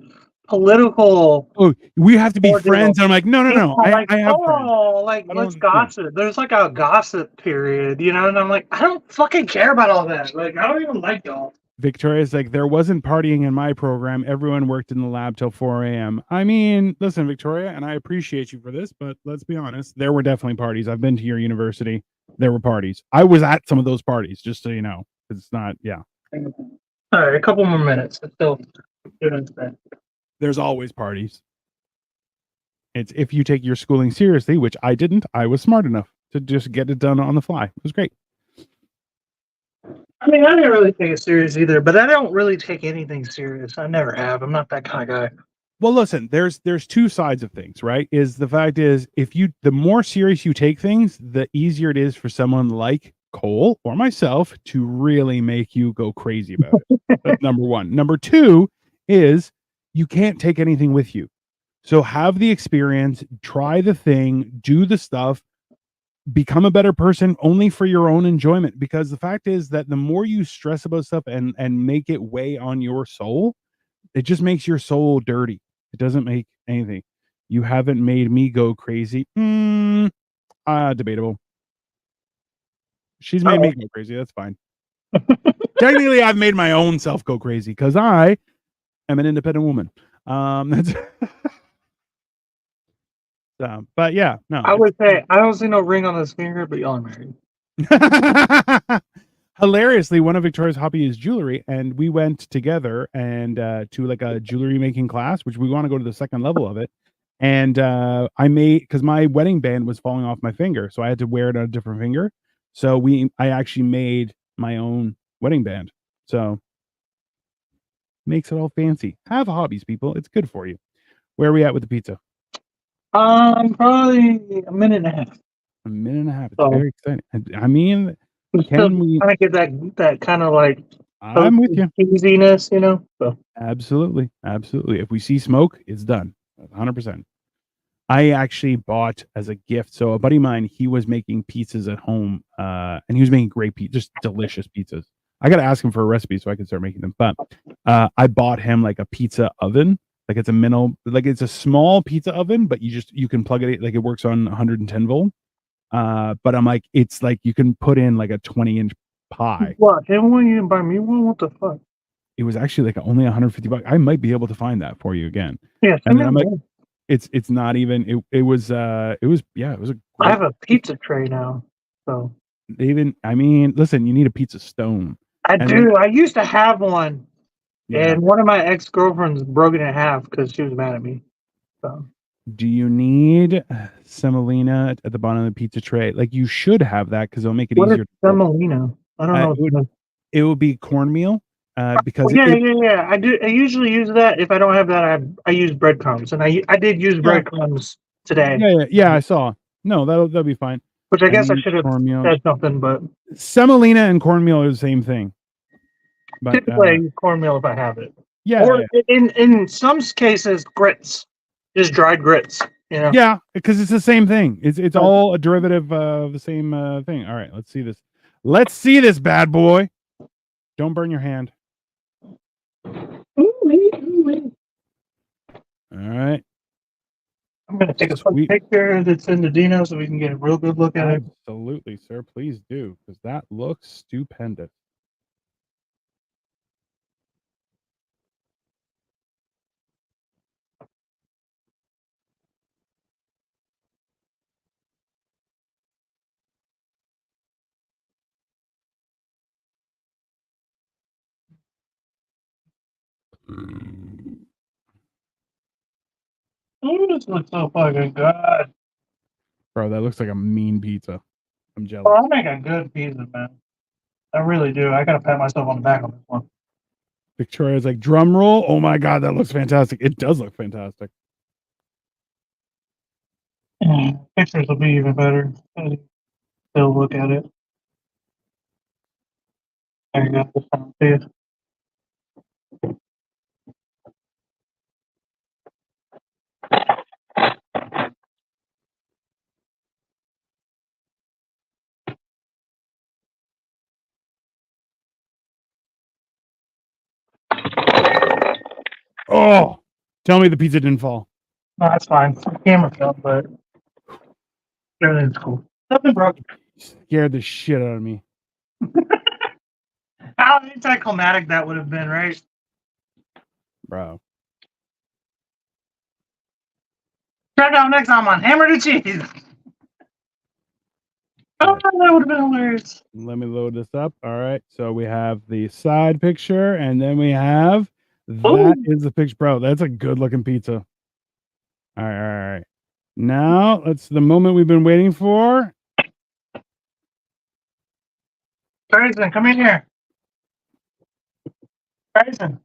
Speaker 2: political
Speaker 1: Oh, we have to be
Speaker 2: ordeal.
Speaker 1: friends. And I'm like, no, no,
Speaker 2: Yeah,
Speaker 1: no.
Speaker 2: like,
Speaker 1: I have friends.
Speaker 2: like
Speaker 1: I
Speaker 2: let's
Speaker 1: don't. Yeah.
Speaker 2: gossip. There's like a gossip period, you know, and I'm like, I don't fucking care about all that. Like, I don't even like y'all.
Speaker 1: Victoria's like, there wasn't partying in my program. Everyone worked in the lab till 4 a.m. I mean, listen, Victoria, and I appreciate you for this, but let's be honest, there were definitely parties. I've been to your university. There were parties. I was at some of those parties, just so you know. It's not, yeah.
Speaker 2: All right, a couple more minutes. It's still doing that.
Speaker 1: There's always parties. It's if you take your schooling seriously, which I didn't, I was smart enough to just get it done on the fly. It was great.
Speaker 2: I mean, I didn't really take it serious either, but I don't really take anything serious. I never have. I'm not that kind of guy.
Speaker 1: Well, listen, there's two sides of things, right? Is the fact is if you the more serious you take things, the easier it is for someone like Cole or myself to really make you go crazy about it. That's number one. Number two is you can't take anything with you. So have the experience, try the thing, do the stuff, become a better person only for your own enjoyment. Because the fact is that the more you stress about stuff and make it weigh on your soul, it just makes your soul dirty. It doesn't make anything. You haven't made me go crazy. Debatable. She's made me go crazy. That's fine. Technically, I've made my own self go crazy because I am an independent woman. That's but yeah, no.
Speaker 2: I would say I don't see no ring on his finger, but y'all are married.
Speaker 1: Hilariously, one of Victoria's hobby is jewelry, and we went together and to like a jewelry making class, which we want to go to the second level of it. And I made because my wedding band was falling off my finger, so I had to wear it on a different finger. So I actually made my own wedding band. So makes it all fancy. Have hobbies, people. It's good for you. Where are we at with the pizza?
Speaker 2: Probably a minute and a half.
Speaker 1: A minute and a half. It's
Speaker 2: So
Speaker 1: very exciting. I mean,
Speaker 2: I'm still
Speaker 1: can we?
Speaker 2: trying to get that kind of like
Speaker 1: I'm with you.
Speaker 2: cheesiness, you know. So
Speaker 1: Absolutely. Absolutely. If we see smoke, it's done. 100%. I actually bought as a gift. So a buddy of mine, he was making pizzas at home, and he was making great pizza, just delicious pizzas. I got to ask him for a recipe so I can start making them. But I bought him like a pizza oven, like it's a like it's a small pizza oven, but you can plug it like it works on 110 volt. But I'm like, it's like you can put in like a 20-inch pie.
Speaker 2: what? Everyone you didn't buy me one? What the fuck?
Speaker 1: It was actually like only $150. I might be able to find that for you again.
Speaker 2: Yeah,
Speaker 1: And then I'm like, it's not even it was yeah, it was a
Speaker 2: I have a pizza tray now. So
Speaker 1: even I mean, listen, you need a pizza stone.
Speaker 2: I do. I used to have one,
Speaker 1: Yeah.
Speaker 2: and one of my ex-girlfriends broke it in half because she was mad at me. So
Speaker 1: Do you need semolina at the bottom of the pizza tray? Like you should have that because it'll make it
Speaker 2: what is
Speaker 1: easier.
Speaker 2: semolina? I don't know.
Speaker 1: It would be cornmeal because
Speaker 2: Yeah. I do. I usually use that. If I don't have that, I use breadcrumbs, and I did use breadcrumbs today.
Speaker 1: Yeah, I saw. No, that'll be fine.
Speaker 2: Which I guess I should have
Speaker 1: cornmeal.
Speaker 2: said something, but
Speaker 1: Semolina and cornmeal are the same thing. But
Speaker 2: typically I use cornmeal if I have it.
Speaker 1: Yeah.
Speaker 2: Or in some cases, grits, just dried grits. You know.
Speaker 1: Yeah, because it's the same thing. It's all a derivative of the same thing. All right, let's see this. Let's see this bad boy. Don't burn your hand. All right.
Speaker 2: I'm gonna take a quick picture that's in the Dino so we can get a real good look at it.
Speaker 1: Absolutely, sir. Please do, because that looks stupendous.
Speaker 2: Oh, this looks so fucking good.
Speaker 1: Bro, that looks like a mean pizza. I'm jealous.
Speaker 2: Oh, I make a good pizza, man. I really do. I gotta pat myself on the back on this one.
Speaker 1: Victoria's like, drum roll. Oh my god, that looks fantastic. It does look fantastic.
Speaker 2: Pictures will be even better. They'll look at it. There you go. See it.
Speaker 1: Oh, Tell me the pizza didn't fall.
Speaker 2: No, that's fine. The camera fell, but everything's cool. Nothing broke.
Speaker 1: Scared the shit out of me.
Speaker 2: How anticlimactic that would have been, right?
Speaker 1: Bro.
Speaker 2: Check out next time on Hammer to Cheese. Oh, that would have been hilarious.
Speaker 1: Let me load this up. All right. So we have the side picture, and then we have that is the picture. Bro, that's a good looking pizza. All right. Now that's the moment we've been waiting for.
Speaker 2: Grayson, come in here. Grayson.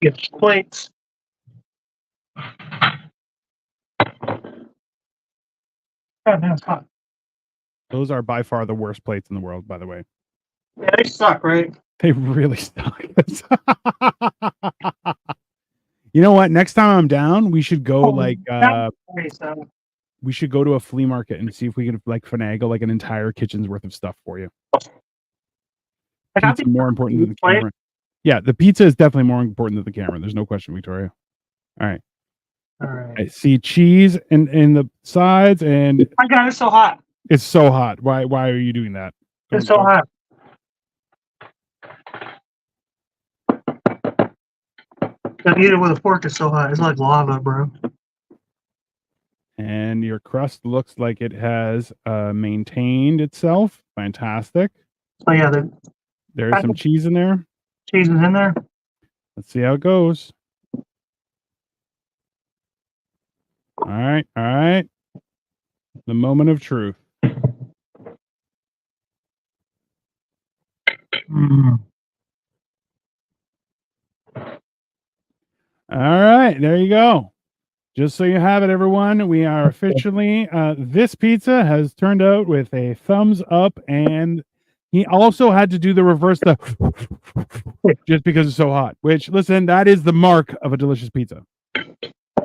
Speaker 2: Get plates. Oh, man, it's hot.
Speaker 1: Those are by far the worst plates in the world, by the way.
Speaker 2: Yeah, they suck, right?
Speaker 1: They really suck. You know what? Next time I'm down, we should go we should go to a flea market and see if we can like finagle like an entire kitchen's worth of stuff for you. Pizza more important than the camera. Yeah, the pizza is definitely more important than the camera. There's no question, Victoria. All right.
Speaker 2: All right.
Speaker 1: I see cheese in the sides, and
Speaker 2: my God, it's so hot.
Speaker 1: It's so hot. Why are you doing that?
Speaker 2: It's so hot. I eat it with a fork. It's so hot. It's like lava, bro.
Speaker 1: And your crust looks like it has maintained itself. Fantastic.
Speaker 2: Oh yeah,
Speaker 1: there's some cheese in there.
Speaker 2: Cheese is in there.
Speaker 1: Let's see how it goes. All right. The moment of truth. All right, there you go. Just so you have it, everyone, we are officially, this pizza has turned out with a thumbs up, and he also had to do the reverse just because it's so hot, which, listen, that is the mark of a delicious pizza.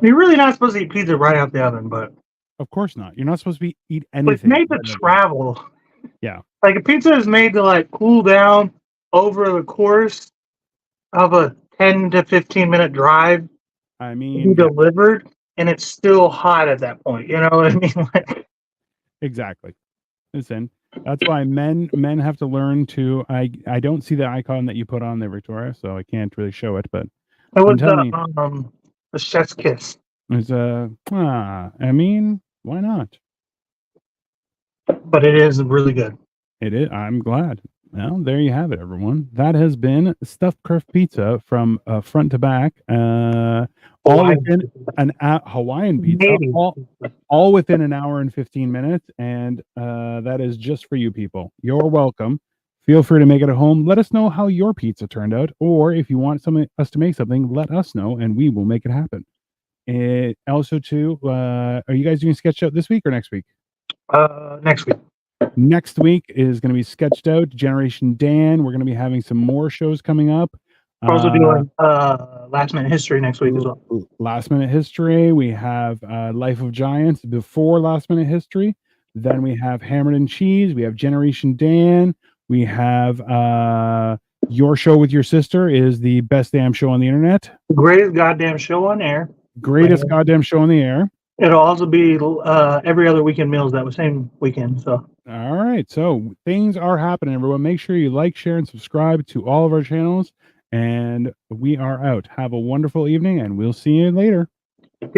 Speaker 2: You're really not supposed to eat pizza right out the oven, but...
Speaker 1: Of course not. You're not supposed to eat anything.
Speaker 2: It's made to travel.
Speaker 1: Yeah.
Speaker 2: Like, a pizza is made to, like, cool down over the course of a 10 to 15-minute drive.
Speaker 1: I mean...
Speaker 2: delivered, and it's still hot at that point. You know what I mean?
Speaker 1: Exactly. Listen, that's why men have to learn to... I don't see the icon that you put on there, Victoria, so I can't really show it, but...
Speaker 2: It was the chef's kiss.
Speaker 1: It's I mean, why not?
Speaker 2: But it is really good.
Speaker 1: It is. I'm glad. Well, there you have it, everyone. That has been stuffed Crust pizza from front to back. All within an Hawaiian pizza, all within an hour and 15 minutes, and that is just for you people. You're welcome. Feel free to make it at home. Let us know how your pizza turned out, or if you want us to make something, let us know, and we will make it happen. Also, too, are you guys doing sketch out this week or next week?
Speaker 2: Next week.
Speaker 1: Next week is going to be Sketched Out, Generation Dan. We're going to be having some more shows coming up.
Speaker 2: We're also doing Last Minute History next week as well.
Speaker 1: Last Minute History. We have Life of Giants before Last Minute History. Then we have Hammered and Cheese. We have Generation Dan. We have Your Show with Your Sister is the best damn show on the internet.
Speaker 2: The greatest goddamn show on air.
Speaker 1: Greatest goddamn show on the air.
Speaker 2: It'll also be every other weekend meals that same weekend. So.
Speaker 1: All right. So things are happening, everyone. Make sure you like, share, and subscribe to all of our channels. And we are out. Have a wonderful evening, and we'll see you later.